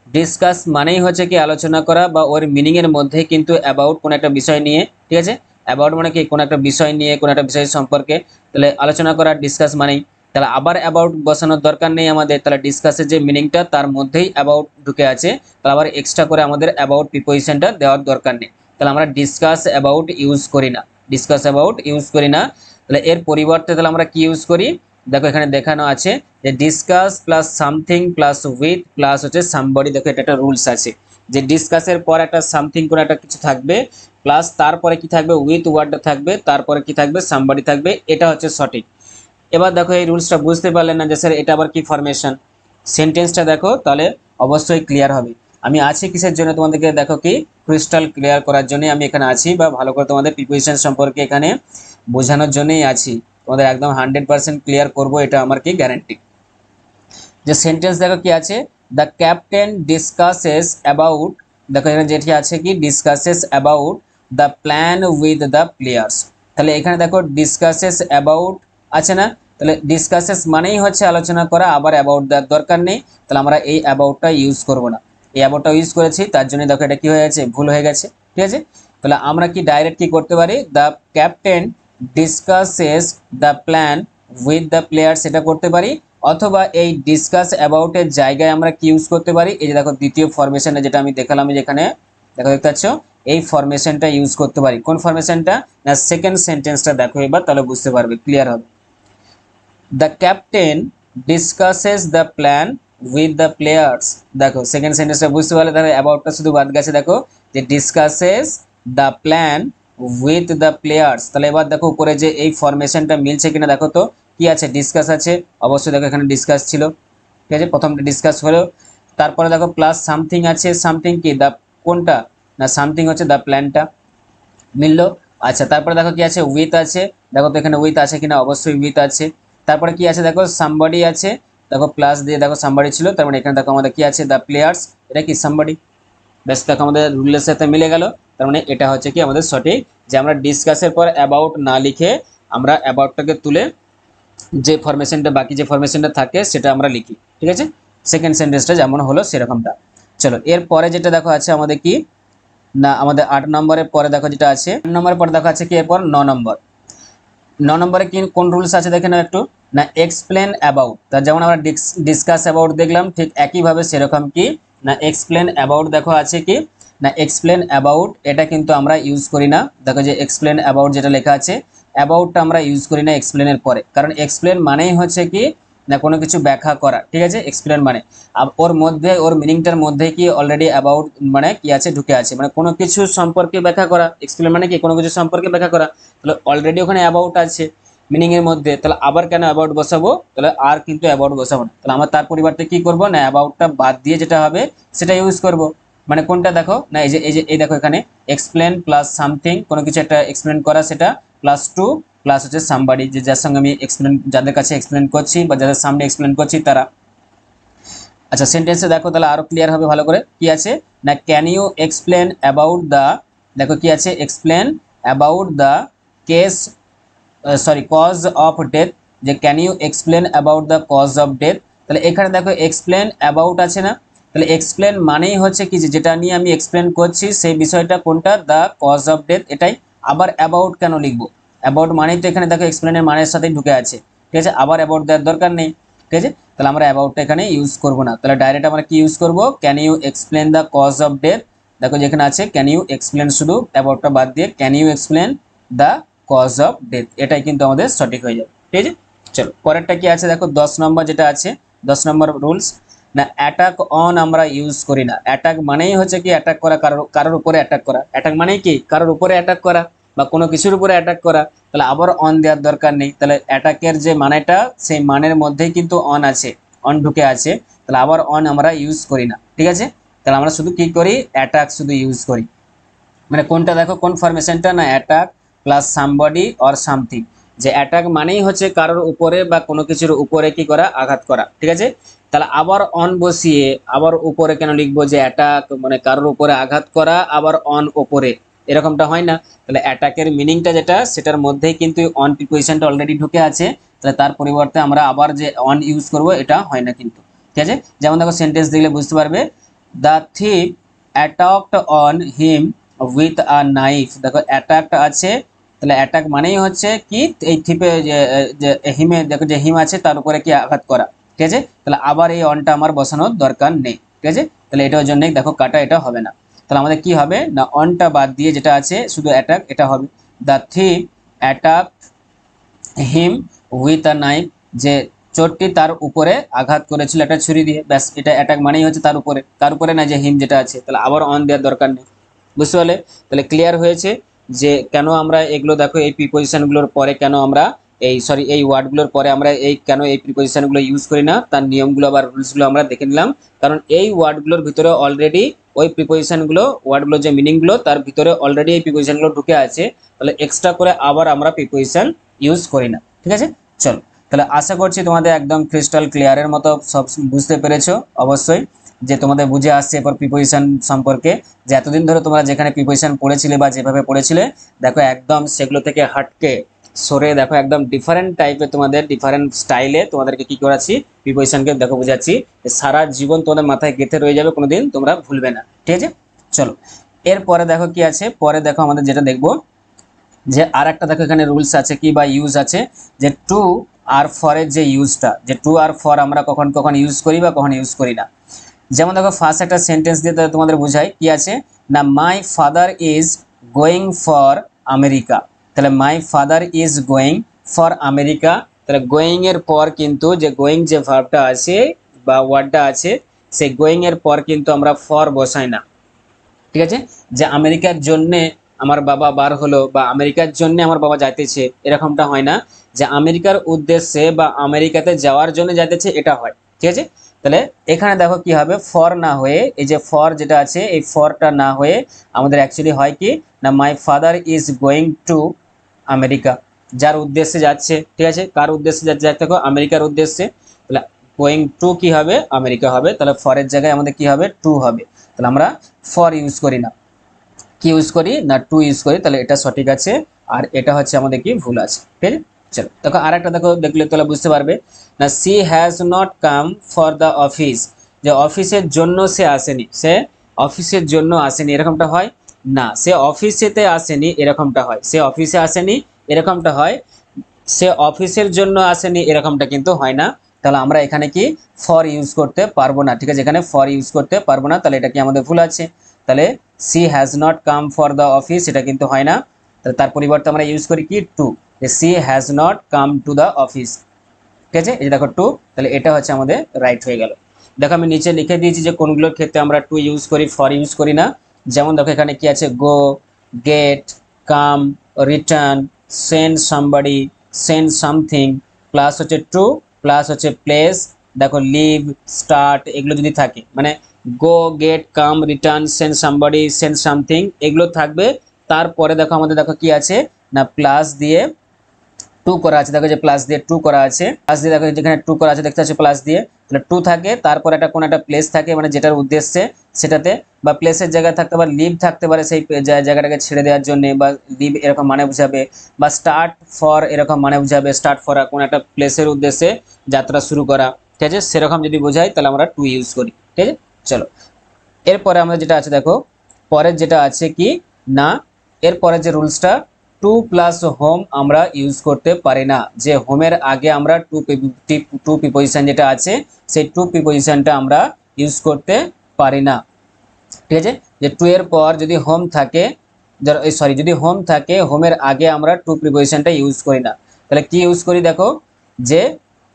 Speaker 1: ডিসকাস মানেই হচ্ছে কি আলোচনা করা, বা ওর মিনিং এর মধ্যে কিন্তু অ্যাবাউট কোন একটা বিষয় নিয়ে। ঠিক আছে, অ্যাবাউট মানে কি কোন একটা বিষয় নিয়ে, কোন একটা বিষয় সম্পর্কে তাহলে আলোচনা করা ডিসকাস মানেই। তাহলে আবার অ্যাবাউট বসানোর দরকার নেই আমাদের, তাহলে ডিসকাসের যে মিনিংটা তার মধ্যেই অ্যাবাউট ঢুকে আছে, তাহলে আবার এক্সট্রা করে আমাদের অ্যাবাউট প্রিপোজিশনটা দেওয়ার দরকার নেই। তাহলে আমরা ডিসকাস অ্যাবাউট ইউজ করি না, ডিসকাস অ্যাবাউট ইউজ করি না। তাহলে এর পরিবর্তে তাহলে আমরা কি ইউজ করি, দেখো এখানে দেখানো আছে যে discuss plus something plus with plus হচ্ছে সামবডি। দেখো এটা একটা রুলস আছে যে ডিসকাসের পর একটা সামথিং করে একটা কিছু থাকবে, প্লাস তারপরে কি থাকবে উইথ ওয়ার্ডটা থাকবে, তারপরে কি থাকবে সামবডি থাকবে, এটা হচ্ছে সঠিক। এবার দেখো এই রুলসটা বুঝতে পারলেন না যে স্যার এটা আবার কি ফরমেশন, সেন্টেন্সটা দেখো তাহলে অবশ্যই ক্লিয়ার হবে। আমি আছি কিসের জন্য তোমাদেরকে দেখো কি ক্রিস্টাল ক্লিয়ার করার জন্য আমি এখানে আছি, বা ভালো করে তোমাদের প্রিপোজিশন সম্পর্কে এখানে বোঝানোর জন্যই আছি, তোমাদের একদম 100% ক্লিয়ার করব, এটা আমার কি গ্যারান্টি। যে সেন্টেন্স দেখো কি আছে, দ্য ক্যাপ্টেন ডিসকাসেস অ্যাবাউট দেখো এখানে যেটি আছে কি discusses about the plan with the players. তাহলে এখানে দেখো ডিসকাসেস অ্যাবাউট আছে না, তাহলে ডিসকাসেস মানেই হচ্ছে আলোচনা করা, আবার অ্যাবাউট দেওয়ার দরকার নেই, তাহলে আমরা এই অ্যাবাউটটা ইউজ করব না। এই অ্যাবাউটটা ইউজ করেছি তার জন্য দেখো এটা কি হয়ে গেছে, ভুল হয়ে গেছে। ঠিক আছে, তাহলে আমরা কি ডাইরেক্ট কি করতে পারি, the captain discusses the plan with the players এটা করতে পারি, অথবা এই ডিসকাস অ্যাবাউটের জায়গায় আমরা কি ইউজ করতে পারি, এই যে দেখো দ্বিতীয় ফরমেশনে যেটা আমি দেখালাম যেখানে দেখো দেখতে পাচ্ছ এই ফরমেশনটা ইউজ করতে পারি। কোন ফরমেশনটা না, সেকেন্ড সেন্টেন্সটা দেখো এবার, তাহলে বুঝতে পারবে, ক্লিয়ার হবে। The captain discusses the plan with the players, দেখো সেকেন্ড সেন্টেন্সটা বুঝতে পারলে, তাহলে অ্যাবাউটটা শুধু বাদ গেছে, দেখো যে discusses the plan with the players. তাহলে এবার দেখো উপরে যে এই ফরমেশনটা মিলছে কিনা দেখো তো, কি আছে, ডিসকাস আছে, অবশ্যই দেখো এখানে ডিসকাস ছিল। ঠিক আছে, প্রথমটা ডিসকাস হলো, তারপরে দেখো প্লাস সামথিং আছে, সামথিং কি দা কোনটা না, সামথিং হচ্ছে দা প্ল্যানটা, মিললো। আচ্ছা তারপরে দেখো কি আছে, উইথ আছে, দেখো তো এখানে উইথ আছে কিনা, অবশ্যই উইথ আছে। তারপরে কি আছে দেখো, সামবডি আছে, দেখো প্লাস দিয়ে দেখো সামবডি ছিল, তার মানে এখানে দেখো আমাদের কি আছে, দা প্লেয়ার্স, এটা কি সামবডি। বেশ দেখো আমাদের রুলের সাথে মিলে গেল, তার মানে এটা হচ্ছে কি আমাদের সঠিক, যে আমরা ডিসকাসের পর অ্যাবাউট না লিখে আমরা অ্যাবাউটটাকে তুলে যে ফরমেশনটা বাকি যে ফরমেশনটা থাকে সেটা আমরা লিখি। ঠিক আছে, সেকেন্ড সেন্টেন্সটা যেমন হলো সেরকমটা। চলো এর পরে যেটা দেখো আছে আমাদের কি না, আমাদের 8 নম্বরের পরে দেখো যেটা আছে, 8 নম্বরের পরে দেখো আছে কি এরপর 9 নম্বর। 9 নম্বরে কি কোন রুলস আছে দেখে নাও একটু, না এক্সপ্লেন অ্যাবাউট। তা যেমন আমরা ডিসকাস অ্যাবাউট দেখলাম, ঠিক একইভাবে সেরকম কি না এক্সপ্লেন অ্যাবাউট দেখো আছে কি না, এক্সপ্লেন অ্যাবাউট এটা কিন্তু আমরা ইউজ করি না। দেখো যে এক্সপ্লেন অ্যাবাউট যেটা লেখা আছে, অ্যাবাউটটা আমরা ইউজ করি না এক্সপ্লেনের পরে, কারণ এক্সপ্লেন মানেই হচ্ছে কি না কোনো কিছু ব্যাখ্যা করা। ঠিক আছে, এক্সপ্লেন মানে ওর মধ্যে ওর মিনিংটার মধ্যে কি অলরেডি অ্যাবাউট মানে কি আছে, ঢুকে আছে, মানে কোনো কিছু সম্পর্কে ব্যাখ্যা করা। এক্সপ্লেন মানে কি কোনো কিছু সম্পর্কে ব্যাখ্যা করা, তাহলে অলরেডি ওখানে অ্যাবাউট আছে মিনিং এর মধ্যে, তাহলে আবার কেন অ্যাবাউট বসাবো, তাহলে আর কিন্তু অ্যাবাউট বসাবো না, তাহলে আমরা তার পরিবর্তে কি করব না অ্যাবাউটটা বাদ দিয়ে যেটা হবে সেটা ইউজ করব। মানে কোনটা দেখো না, এই দেখো এখানে এক্সপ্লেন প্লাস সামথিং, কোনো কিছু একটা এক্সপ্লেন করা, সেটা প্লাস টু প্লাস হচ্ছে সামবাডি, যে যার সঙ্গে আমি এক্সপ্লেন, যাদের কাছে এক্সপ্লেন করছি বা যাদের সামনে এক্সপ্লেন করছি তারা। আচ্ছা সেন্টেন্সে দেখো তাহলে আরো ক্লিয়ার হবে ভালো করে, কি আছে না can you explain about the, দেখো কি আছে explain about the case, sorry cause of death, যে can you explain about the cause of death. তাহলে এখানে দেখো এক্সপ্লেন অ্যাবাউট আছে না, তাহলে এক্সপ্লেন মানেই হচ্ছে কি যেটা নিয়ে আমি এক্সপ্লেন করছি সেই বিষয়টা কোনটা, দ্য কজ অফ ডেথ এটাই। আবার অ্যাবাউট কেন লিখবো, অ্যাবাউট মানেই তো এখানে দেখো এক্সপ্লেনের মানের সাথেই ঢুকে আছে। ঠিক আছে, আবার অ্যাবাউট দেওয়ার দরকার নেই। ঠিক আছে, তাহলে আমরা অ্যাবাউটটা এখানে ইউজ করবো না, তাহলে ডাইরেক্ট আমরা কি ইউজ করবো, can you explain the cause of death. দেখো যেখানে আছে ক্যান ইউ এক্সপ্লেন, শুধু অ্যাবাউটটা বাদ দিয়ে can you explain the cause of death, এটাই কিন্তু আমাদের সঠিক হয়ে যাবে। ঠিক আছে, চলো পরেরটা কি আছে দেখো 10 নম্বর যেটা আছে, 10 নম্বর রুলস না অ্যাটাক অন আমরা ইউজ করি না। অ্যাটাক মানেই হচ্ছে কি অ্যাটাক করা, কারোর উপরে অ্যাটাক করা। অ্যাটাক মানেই কি কারোর উপরে অ্যাটাক করা বা কোনো কিছুর উপরে অ্যাটাক করা, তাহলে আবার অন দেওয়ার দরকার নেই। তাহলে অ্যাটাকের যে মানেটা সেই মানের মধ্যেই কিন্তু অন আছে, অন ঢুকে আছে, তাহলে আবার অন আমরা ইউজ করি না। ঠিক আছে, তাহলে আমরা শুধু কি করি, অ্যাটাক শুধু ইউজ করি। মানে কোনটা দেখো কোন ফরমেশনটা না attack plus somebody or something, যে অ্যাটাক মানেই হচ্ছে কারোর উপরে বা কোনো কিছুর উপরে কি করা, আঘাত করা। ঠিক আছে, তাহলে আবার অন বসিয়ে আবার উপরে কেন লিখবো, যে অ্যাটাক মানে কারোর উপরে আঘাত করা আবার অন উপরে, এরকমটা হয় না। তাহলে অ্যাটাকের মিনিংটা যেটা সেটার মধ্যেই কিন্তু অন প্রিপোজিশনটা অলরেডি ঢুকে আছে, তাহলে তার পরিবর্তে আমরা আবার যে অন ইউজ করব এটা হয় না কিন্তু। ঠিক আছে, যেমন দেখো সেন্টেন্স দেখলে বুঝতে পারবে, the thief attacked on him with a knife. দেখো অ্যাটাক আছে, তাহলে অ্যাটাক মানেই হচ্ছে কি এই থিপে যে হিমে, দেখো যে হিম আছে তার উপরে কি আঘাত করা। ঠিক আছে, তাহলে আবার এই অনটা আমার বসানোর দরকার নেই। ঠিক আছে, তাহলে এটার জন্য দেখো কাটা এটা হবে না, তাহলে আমাদের কি হবে না অনটা বাদ দিয়ে যেটা আছে শুধু অ্যাটাক এটা হবে। The thief attack him with a knife, যে চোরটি তার উপরে আঘাত করেছিল একটা ছুরি দিয়ে, ব্যাস এটা অ্যাটাক মানেই হচ্ছে তার উপরে, তার উপরে না যে হিম যেটা আছে, তাহলে আবার অন দেওয়ার দরকার নেই। বুঝতে পারলে, তাহলে ক্লিয়ার হয়েছে যে কেন আমরা এগুলো দেখো এই প্রিপোজিশনগুলোর পরে কেন আমরা এই ওয়ার্ডগুলোর পরে আমরা কেন এই প্রিপোজিশনগুলো ইউজ করি না, তার নিয়মগুলো বা রুলসগুলো আমরা দেখে নিলাম। কারণ এই ওয়ার্ডগুলোর ভিতরে অলরেডি ওই প্রিপোজিশনগুলো ওয়ার্ডগুলোর যে মিনিংগুলো তার ভিতরে অলরেডি এই প্রিপোজিশনগুলো ঢুকে আছে, তাহলে এক্সট্রা করে আবার আমরা প্রিপোজিশন ইউজ করি না। ঠিক আছে, চলো তাহলে আশা করছি তোমাদের একদম ক্রিস্টাল ক্লিয়ারের মতো সব বুঝতে পেরেছো অবশ্যই। যে তোমাদের বুঝে আসছে এরপর প্রিপোজিশন সম্পর্কে, যে এতদিন ধরে তোমরা যেখানে প্রিপোজিশন পড়েছিলে বা যেভাবে পড়েছিলে দেখো একদম সেগুলো থেকে হাটকে সরে দেখো একদম ডিফারেন্ট টাইপের তোমাদের ডিফারেন্ট স্টাইলে তোমাদেরকে কি করাচ্ছি প্রিপোজিশনকে দেখো বুঝাচ্ছি, সারা জীবন তোমাদের মাথায় গেঁথে রয়ে যাবে, কোনোদিন তোমরা ভুলবে না। ঠিক আছে, চলো এরপরে দেখো কি আছে, পরে দেখো আমাদের যেটা দেখবো যে আর একটা দেখো এখানে রুলস আছে কি বা ইউজ আছে, যে টু আর ফরের যে ইউজটা, যে টু আর ফর আমরা কখন কখন ইউজ করি বা কখন ইউজ করি না। যেমন দেখো ফার্স্ট একটা সেন্টেন্স দিয়ে তোমাদের বোঝাই কি আছে না, my father is going for America. তাহলে my father is going for America, তাহলে গোয়িং এর পর কিন্তু যে গোয়িং যে ভার্বটা আছে বা ওয়ার্ডটা আছে সেই গোয়িং এর পর কিন্তু আমরা ফর বসাই না। ঠিক আছে, যে আমেরিকার জন্যে আমার বাবা বার হলো বা আমেরিকার জন্য আমার বাবা যাইতেছে, এরকমটা হয় না। যে আমেরিকার উদ্দেশ্যে বা আমেরিকাতে যাওয়ার জন্য যাইতেছে এটা হয়। ঠিক আছে, তাহলে এখানে দেখো কি হবে, ফর না হয়ে এই যে ফর যেটা আছে এই ফরটা না হয়ে আমাদের অ্যাকচুয়ালি হয় কি না, my father is going to America, যার উদ্দেশ্যে যাচ্ছে। ঠিক আছে, কার উদ্দেশ্যে যাচ্ছে দেখো আমেরিকার উদ্দেশ্যে, তাহলে গোয়িং টু কি হবে আমেরিকা হবে, তাহলে ফরের জায়গায় আমাদের কি হবে টু হবে। তাহলে আমরা ফর ইউজ করি না, কি ইউজ করি না টু ইউজ করি, তাহলে এটা সঠিক আছে আর এটা হচ্ছে আমাদের কি ভুল আছে। ঠিক আছে, চলো দেখো আর একটা দেখো দেখলে তোমরা বুঝতে পারবে না, she has not come for the office, যে অফিসের জন্য সে আসেনি, সে অফিসের জন্য আসেনি এরকমটা হয় না, সে অফিসেতে আসেনি এরকমটা হয়, সে অফিসে আসেনি এরকমটা হয়, সে অফিসের জন্য আসেনি এরকমটা কিন্তু হয় না। তাহলে আমরা এখানে কি ফর ইউজ করতে পারবো না। ঠিক আছে, এখানে ফর ইউজ করতে পারবো না, তাহলে এটা কি আমাদের ভুল আছে। তাহলে she has not come for the office এটা কিন্তু হয় না, তাহলে তার পরিবর্তে আমরা ইউজ করি কি টু, যে she has not come to the office. ঠিক আছে, এই যে দেখো টু, তাহলে এটা হচ্ছে আমাদের রাইট হয়ে গেল। দেখো আমি নিচে লিখে দিয়েছি যে কোনগুলোর ক্ষেত্রে আমরা টু ইউজ করি ফর ইউজ করি না। যেমন দেখো এখানে কি আছে, go, get, come, return, send somebody, send something, plus হচ্ছে টু, প্লাস হচ্ছে প্লেস, দেখো লিভ, স্টার্ট, এগুলো যদি থাকে মানে go, get, come, return, send somebody, send something এগুলো থাকবে। তারপরে দেখো আমাদের দেখো কি আছে না, প্লাস দিয়ে টু করা আছে, দেখো যে প্লাস দিয়ে টু করা আছে, প্লাস দিয়ে দেখো যেখানে টু করা আছে দেখতে পাচ্ছ প্লাস দিয়ে, তাহলে টু থাকে তারপর একটা কোন একটা প্লেস থাকে মানে যেটার উদ্দেশ্যে সেটাতে, বা প্লেসের জায়গায় থাকতে পারে, লিভ থাকতে পারে সেই জায়গাটাকে ছেড়ে দেওয়ার জন্য বা লিভ এরকম মানে বুঝাবে, বা স্টার্ট ফর এরকম মানে বুঝাবে, স্টার্ট ফর কোন একটা প্লেসের উদ্দেশ্যে যাত্রা শুরু করা। ঠিক আছে, সেরকম যদি বোঝাই তাহলে আমরা টু ইউজ করি। ঠিক আছে, চলো এরপরে আমরা যেটা আছে দেখো, পরের যেটা আছে কি না, এরপরে যে রুলসটা, টু প্লাস হোম আমরা ইউজ করতে পারি না, যে হোমের আগে আমরা টু প্রিপোজিশন যেটা আছে সেই টু প্রিপোজিশনটা আমরা ইউজ করতে পারি না। ঠিক আছে, যে টু এর পর যদি হোম থাকে, সরি যদি হোম থাকে হোমের আগে আমরা টু প্রিপোজিশনটা ইউজ করি না। তাহলে কি ইউজ করি দেখো, যে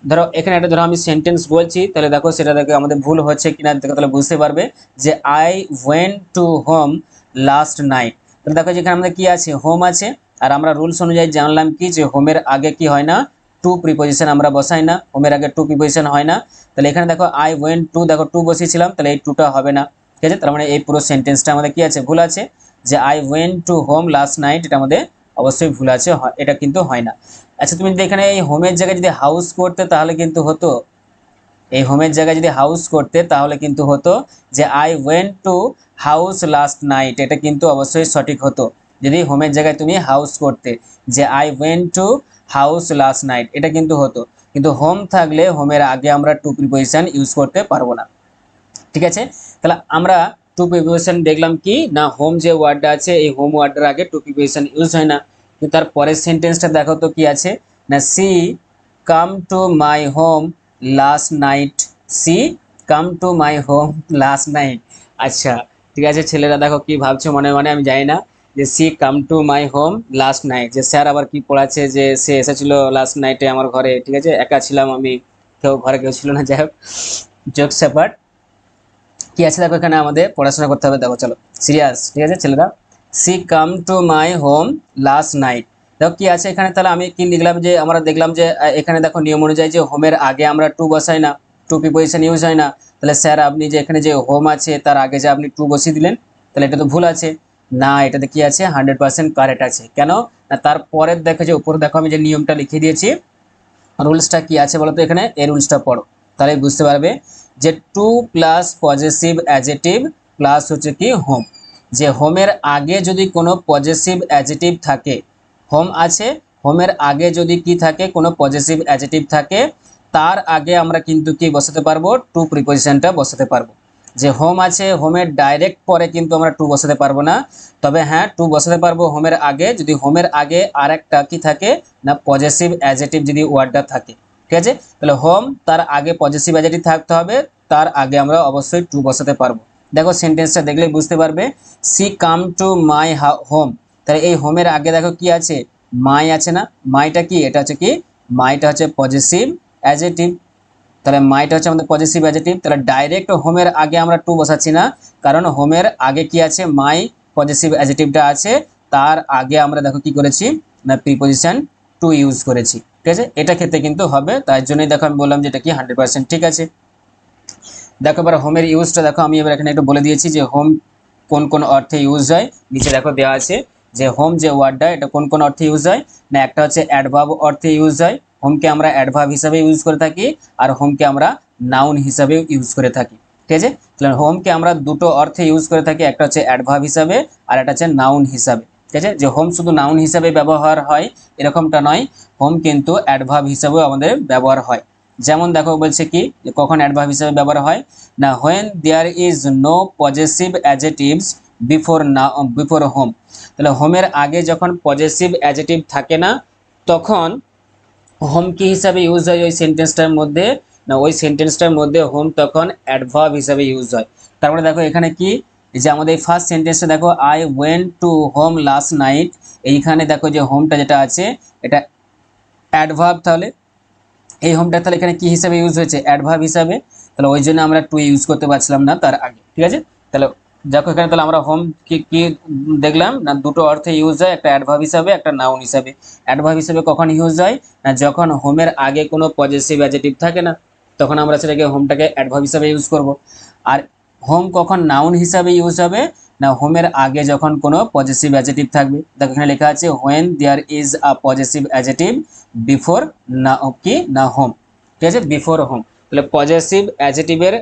Speaker 1: ধরো এখানে একটা ধরো আমি সেন্টেন্স বলছি, তাহলে দেখো সেটা দেখো আমাদের ভুল হচ্ছে কিনা দেখো, তাহলে বুঝতে পারবে যে I went to home last night. তাহলে দেখো যেখানে আমাদের কি আছে হোম আছে, আর আমরা রুলস অনুযায়ী জানলাম কি যে হোমের আগে কি হয় না টু প্রিপোজিশন আমরা বসাই না, হোমের আগে টু প্রিপোজিশন হয় না। তাহলে এখানে দেখো আই ওয়েন্ট টু, দেখো টু বসিয়েছিলাম তাহলে এই টুটা হবে না। ঠিক আছে, তার মানে এই পুরো সেন্টেন্সটা আমাদের কি আছে ভুল আছে, যে I went to home last night এটা আমাদের অবশ্যই ভুল আছে, এটা কিন্তু হয় না। আচ্ছা তুমি যদি এখানে এই হোমের জায়গায় যদি হাউস করতে তাহলে কিন্তু হতো, এই হোমের জায়গায় যদি হাউস করতে তাহলে কিন্তু হতো যে I went to house last night, এটা কিন্তু অবশ্যই সঠিক হতো যদি হোমের জায়গায় তুমি হাউস করতে, যে I went to house last night এটা কিন্তু হতো। কিন্তু হোম থাকলে হোমের আগে আমরা টু প্রিপোজিশন ইউজ করতে পারবো না। ঠিক আছে, তাহলে আমরা টু প্রিপোজিশন দেখলাম কি না, হোম যে ওয়ার্ডটা আছে এই হোম ওয়ার্ডের আগে টু প্রিপোজিশন ইউজ হয় না। কিন্তু তার পরের সেন্টেন্সটা দেখো তো কি আছে না, she come to my home last night, she come to my home last night. আচ্ছা ঠিক আছে, ছেলেরা দেখো কি ভাবছো মনে মনে, আমি জানি না, যে she come to my home last night, যে স্যার আবার কি পড়াচ্ছে যে সে এসেছিল লাস্ট নাইটে আমার ঘরে। ঠিক আছে, একা ছিলাম আমি, কেউ ঘরে কেউ ছিল না, যাই হোক জোক সেপার্ট। কি আছে দেখো এখানে আমাদের পড়াশোনা করতে হবে, দেখো চলো সিরিয়াস। ঠিক আছে ছেলেরা, she come to my home last night, দেখো কি আছে এখানে, তাহলে আমি কি লিখলাম যে আমরা দেখলাম যে এখানে দেখো নিয়ম অনুযায়ী যে হোমের আগে আমরা টু বসাই না, টু প্রিপোজিশন ইউজ হয় না। তাহলে স্যার আপনি যে এখানে যে হোম আছে তার আগে যে আপনি টু বসিয়ে দিলেন, তাহলে এটা তো ভুল আছে না, এটাতে কি আছে 100% কারেক্ট আছে। কেন না, তারপরের দেখো যে উপরে দেখো আমি যে নিয়মটা লিখে দিয়েছি, রুলসটা কি আছে বলো তো, এখানে এই রুলসটা পড়ো তাহলে বুঝতে পারবে যে to plus possessive adjective plus হচ্ছে কি হোম, যে হোমের আগে যদি কোনো পজেসিভ অ্যাডজেটিভ থাকে, হোম আছে, হোমের আগে যদি কি থাকে কোনো পজেসিভ অ্যাডজেটিভ থাকে, তার আগে আমরা কিন্তু কি বসাতে পারবো, টু প্রিপোজিশনটা বসাতে পারবো। যে হোম আছে, হোমের ডাইরেক্ট পরে কিন্তু আমরা টু বসাতে পারবো না, তবে হ্যাঁ টু বসাতে পারবো হোমের আগে, যদি হোমের আগে আরেকটা কি থাকে না পজেসিভ অ্যাডজেটিভ যদি ওয়ার্ডটা থাকে, ঠিক আছে। তাহলে হোম তার আগে পজেসিভ অ্যাডজেটিভ থাকতে হবে, তার আগে আমরা অবশ্যই টু বসাতে পারবো। দেখো সেন্টেন্সটা দেখলেই বুঝতে পারবে, she come to my home, তাহলে এই হোমের আগে দেখো কি আছে, মাই আছে না, মাইটা কি, এটা হচ্ছে কি, মাইটা হচ্ছে পজেসিভ অ্যাডজেটিভ, তাহলে মাইটা হচ্ছে আমাদের পজেসিভ অ্যাডজেটিভ, তাহলে ডাইরেক্ট হোমের আগে আমরা টু বসাচ্ছি না, কারণ হোমের আগে কি আছে, মাই পজেসিভ অ্যাডজেটিভটা আছে, তার আগে আমরা দেখো কি করেছি না প্রিপোজিশন টু ইউজ করেছি, ঠিক আছে। এটা ক্ষেত্রে কিন্তু হবে, তাই জন্যই দেখো আমি বললাম যে এটা কি 100% ঠিক আছে। দেখো এবার হোমের ইউজটা দেখো, আমি এবার এখানে একটু বলে দিয়েছি যে হোম কোন কোন অর্থে ইউজ হয়, নিচে দেখো দেওয়া আছে যে হোম যে ওয়ার্ডটা এটা কোন কোন অর্থে ইউজ হয় না, একটা হচ্ছে অ্যাডভার্ব অর্থে ইউজ হয়, হোমকে আমরা অ্যাডভার্ব হিসাবে ইউজ করে থাকি, আর হোমকে আমরা নাউন হিসাবে ইউজ করে থাকি, ঠিক আছে। তাহলে হোমকে আমরা দুটো অর্থে ইউজ করে থাকি, একটা হচ্ছে অ্যাডভার্ব হিসাবে আর একটা হচ্ছে নাউন হিসাবে, ঠিক আছে। যে হোম শুধু নাউন হিসাবে ব্যবহার হয় এরকমটা নয়, হোম কিন্তু অ্যাডভার্ব হিসাবেও আমাদের ব্যবহার হয়। যেমন দেখো বলছে কি কখন অ্যাডভার্ব হিসাবে ব্যবহার হয় না, when there is no possessive adjectives before home, তাহলে হোমের আগে যখন পজেসিভ অ্যাডজেটিভ থাকে না, তখন হোম কি হিসাবে ইউজ হয় ওই সেন্টেন্সটার মধ্যে না, ওই সেন্টেন্সটার মধ্যে হোম তখন অ্যাডভার্ব হিসাবে ইউজ হয়। তারপরে দেখো এখানে কি, যে আমাদের ফার্স্ট সেন্টেন্সে দেখো I went to home last night, এইখানে দেখো যে হোমটা যেটা আছে এটা অ্যাডভার্ব, তাহলে এই হোমটা তাহলে এখানে কি হিসাবে ইউজ হয়েছে, অ্যাডভার্ব হিসাবে, তাহলে ওই জন্য আমরা টু ইউজ করতে পারছিলাম না তার আগে, ঠিক আছে। তাহলে দেখো এখানে তাহলে আমরা হোম কি কি দেখলাম না, দুটো অর্থে ইউজ হয়, একটা অ্যাডভার্ব হিসাবে একটা নাউন হিসাবে। অ্যাডভার্ব হিসাবে কখন ইউজ হয় না, যখন হোমের আগে কোনো পজেসিভ অ্যাডজেটিভ থাকে না, তখন আমরা সেটাকে হোমটাকে অ্যাডভার্ব হিসাবে ইউজ করব। আর হোম কখন নাউন হিসাবে ইউজ হবে না, হোমের আগে যখন কোনো পজেসিভ অ্যাডজেটিভ থাকবে, দেখো এখানে লেখা আছে when there is a possessive adjective before না কি না হোম, ঠিক আছে, বিফোর হোম। তাহলে পজেসিভ অ্যাডজেটিভের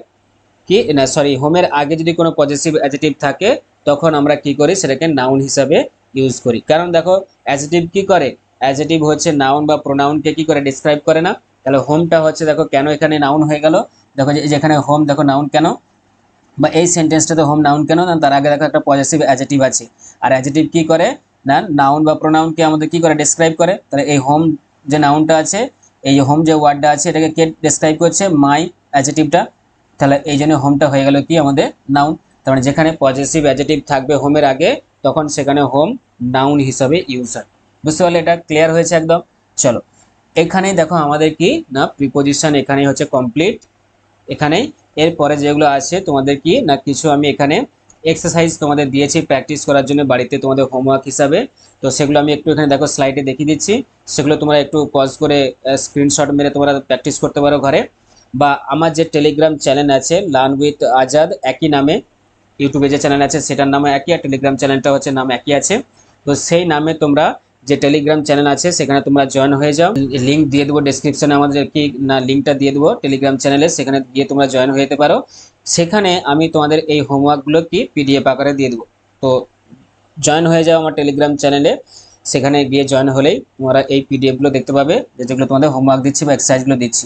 Speaker 1: কি না সরি হোমের আগে যদি কোনো পজেসিভ অ্যাডজেটিভ থাকে, তখন আমরা কি করি সেটাকে নাউন হিসাবে ইউজ করি। কারণ দেখো অ্যাডজেটিভ কি করে, অ্যাডজেটিভ হচ্ছে নাউন বা প্রোনাউনকে কি করে ডিসক্রাইব করে না, তাহলে হোমটা হচ্ছে দেখো কেন এখানে নাউন হয়ে গেল, দেখো যে যেখানে হোম দেখো নাউন কেন, বা এই সেন্টেন্সটাতে হোম নাউন কেন না, তার আগে দেখো একটা পজেসিভ অ্যাডজেটিভ আছে, আর অ্যাডজেটিভ কি করে না নাউন বা প্রোনাউনকে আমাদের কি করে ডিসক্রাইব করে, তাহলে এই হোম যে নাউনটা আছে, এই হোম যে ওয়ার্ডটা আছে এটাকে কে ডিসক্রাইব করছে, মাই অ্যাডজেটিভটা, তাহলে এই জন্য হোমটা হয়ে গেল কি আমাদের নাউন। তার মানে যেখানে পজেসিভ অ্যাডজেটিভ থাকবে হোমের আগে, তখন সেখানে হোম নাউন হিসাবে ইউজ হয়। বুঝতে পারলে, এটা ক্লিয়ার হয়েছে একদম। চলো এখানেই দেখো আমাদের কি না প্রিপোজিশন এখানেই হচ্ছে কমপ্লিট। এখানেই এরপরে যেগুলো আছে তোমাদের কি না কিছু আমি এখানে এক্সারসাইজ তোমাদের দিয়েছি প্র্যাকটিস করার জন্য বাড়িতে তোমাদের হোমওয়ার্ক হিসাবে, তো সেগুলো আমি একটু এখানে দেখো স্লাইডে দেখিয়ে দিচ্ছি, সেগুলো তোমরা একটু পজ করে স্ক্রিনশট মেরে তোমরা প্র্যাকটিস করতে পারো ঘরে, বা আমার যে টেলিগ্রাম চ্যানেল আছে লার্ন উইথ আজাদ একই নামে, ইউটিউবে যে চ্যানেল আছে সেটার নামে একই, আর টেলিগ্রাম চ্যানেলটা হচ্ছে নাম একই আছে, তো সেই নামে তোমরা যে টেলিগ্রাম চ্যানেল আছে সেখানে তোমরা জয়েন হয়ে যাও, লিঙ্ক দিয়ে দেবো ডেসক্রিপশনে, আমাদের কি না লিঙ্কটা দিয়ে দেবো টেলিগ্রাম চ্যানেলে, সেখানে গিয়ে তোমরা জয়েন হয়ে যেতে পারো। সেখানে আমি তোমাদের এই হোমওয়ার্কগুলো কি পিডিএফ আকারে দিয়ে দেবো, তো জয়েন হয়ে যাও আমার টেলিগ্রাম চ্যানেলে, সেখানে গিয়ে জয়েন হলেই তোমরা এই পিডিএফগুলো দেখতে পাবে, যেগুলো তোমাদের হোমওয়ার্ক দিচ্ছি বা এক্সারসাইজগুলো দিচ্ছি।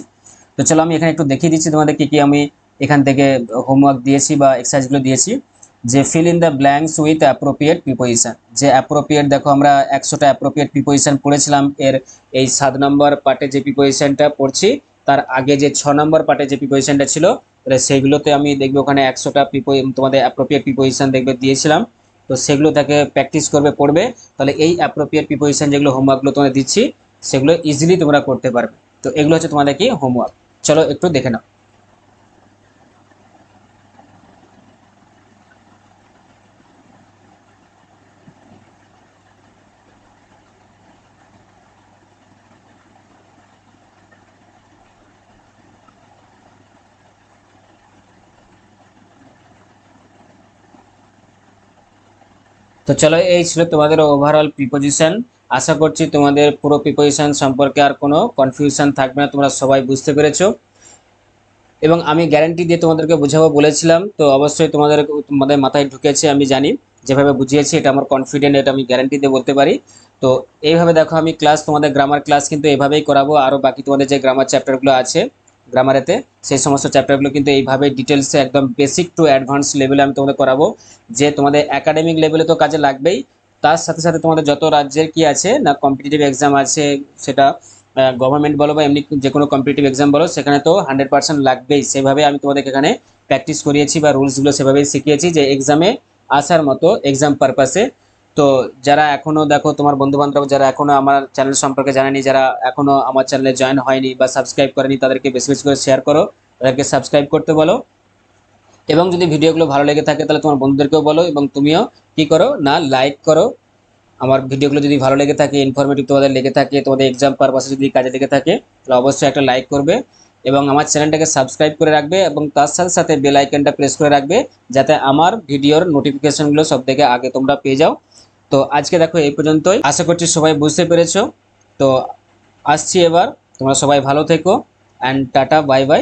Speaker 1: তো চলো আমি এখানে একটু দেখিয়ে দিচ্ছি তোমাদের কি কি আমি এখান থেকে হোমওয়ার্ক দিয়েছি বা এক্সারসাইজগুলো দিয়েছি। যে fill in the blanks with appropriate preposition, যে অ্যাপ্রোপ্রিয়েট দেখো আমরা 100টা অ্যাপ্রোপ্রিয়েট প্রিপোজিশন পড়েছিলাম, এর এই 7 নম্বর পার্টে যে প্রিপোজিশনটা পড়ছি তার আগে যে 6 নম্বর পার্টে যে প্রিপোজিশনটা ছিল, সেইগুলোতে আমি দেখবে ওখানে 100টা তোমাদের অ্যাপ্রোপ্রিয়েট প্রিপোজিশন দেখবে দিয়েছিলাম, তো সেগুলো তাকে প্র্যাকটিস করবে পড়বে, তাহলে এই অ্যাপ্রোপ্রিয়েট প্রিপোজিশন যেগুলো হোমওয়ার্কগুলো তোমাদের দিচ্ছি সেগুলো ইজিলি তোমরা করতে পারবে। তো এগুলো হচ্ছে তোমাদের কি হোমওয়ার্ক, চলো একটু দেখে নাও। তো চলো এই ছিল তোমাদের ওভারঅল প্রিপোজিশন, আশা করছি তোমাদের পুরো প্রিপোজিশন সম্পর্কে আর কোনো কনফিউশন থাকবে না, তোমরা সবাই বুঝতে পেরেছো। এবং আমি গ্যারান্টি দিয়ে তোমাদেরকে বোঝাবো বলেছিলাম, তো অবশ্যই তোমাদের মাথায় ঢুকেছে আমি জানি। যেভাবে বুঝিয়েছি এটা আমার কনফিডেন্ট, এটা আমি গ্যারান্টি দিয়ে বলতে পারি। তো এইভাবে দেখো আমি ক্লাস, তোমাদের গ্রামার ক্লাস কিন্তু এইভাবেই করাবো। আরও বাকি তোমাদের যে গ্রামার চ্যাপ্টারগুলো আছে গ্রামারেতে, সেই সমস্ত চ্যাপ্টারগুলো কিন্তু এইভাবে ডিটেলসে একদম বেসিক টু অ্যাডভান্স লেভেলে আমি তোমাদের করাবো, যে তোমাদের একাডেমিক লেভেলে তো কাজে লাগবেই, তার সাথে সাথে তোমাদের যত রাজ্যের কি আছে না কম্পিটিটিভ এক্সাম আছে, সেটা গভর্নমেন্ট বলো বা এমনি যে কোনো কম্পিটিটিভ এক্সাম বলো, সেখানে তো 100% লাগবেই। সেভাবে আমি তোমাদেরকে এখানে প্র্যাকটিস করিয়েছি বা রুলসগুলো সেভাবেই শিখিয়েছি যে এক্সামে আসার মতো, এক্সাম পারপাসে। তো যারা এখনো দেখো তোমার বন্ধু বান্ধব যারা এখনো আমার চ্যানেল সম্পর্কে জানেনি, যারা এখনো আমার চ্যানেলে জয়েন হয়নি বা সাবস্ক্রাইব করেনি, তাদেরকে বেশি বেশি করে শেয়ার করো, তাদেরকে সাবস্ক্রাইব করতে বলো। এবং যদি ভিডিওগুলো ভালো লেগে থাকে তাহলে তোমার বন্ধুদেরকেও বলো, এবং তুমিও কি করো না লাইক করো। আমার ভিডিওগুলো যদি ভালো লেগে থাকে, ইনফরমেটিভ তোমাদের লেগে থাকে, তোমাদের এক্সাম পারপাসে যদি কাজে লেগে থাকে, তাহলে অবশ্যই একটা লাইক করবে এবং আমার চ্যানেলটাকে সাবস্ক্রাইব করে রাখবে, এবং তার সাথে সাথে বেল আইকনটা প্রেস করে রাখবে, যাতে আমার ভিডিওর নোটিফিকেশনগুলো সব থেকে আগে তোমরা পেয়ে যাও। তো আজকে দেখো এই পর্যন্তই, আশা করছি সবাই বুঝতে পেরেছো। তো আসছি এবার, তোমরা সবাই ভালো থেকো, অ্যান্ড টাটা, বাই বাই।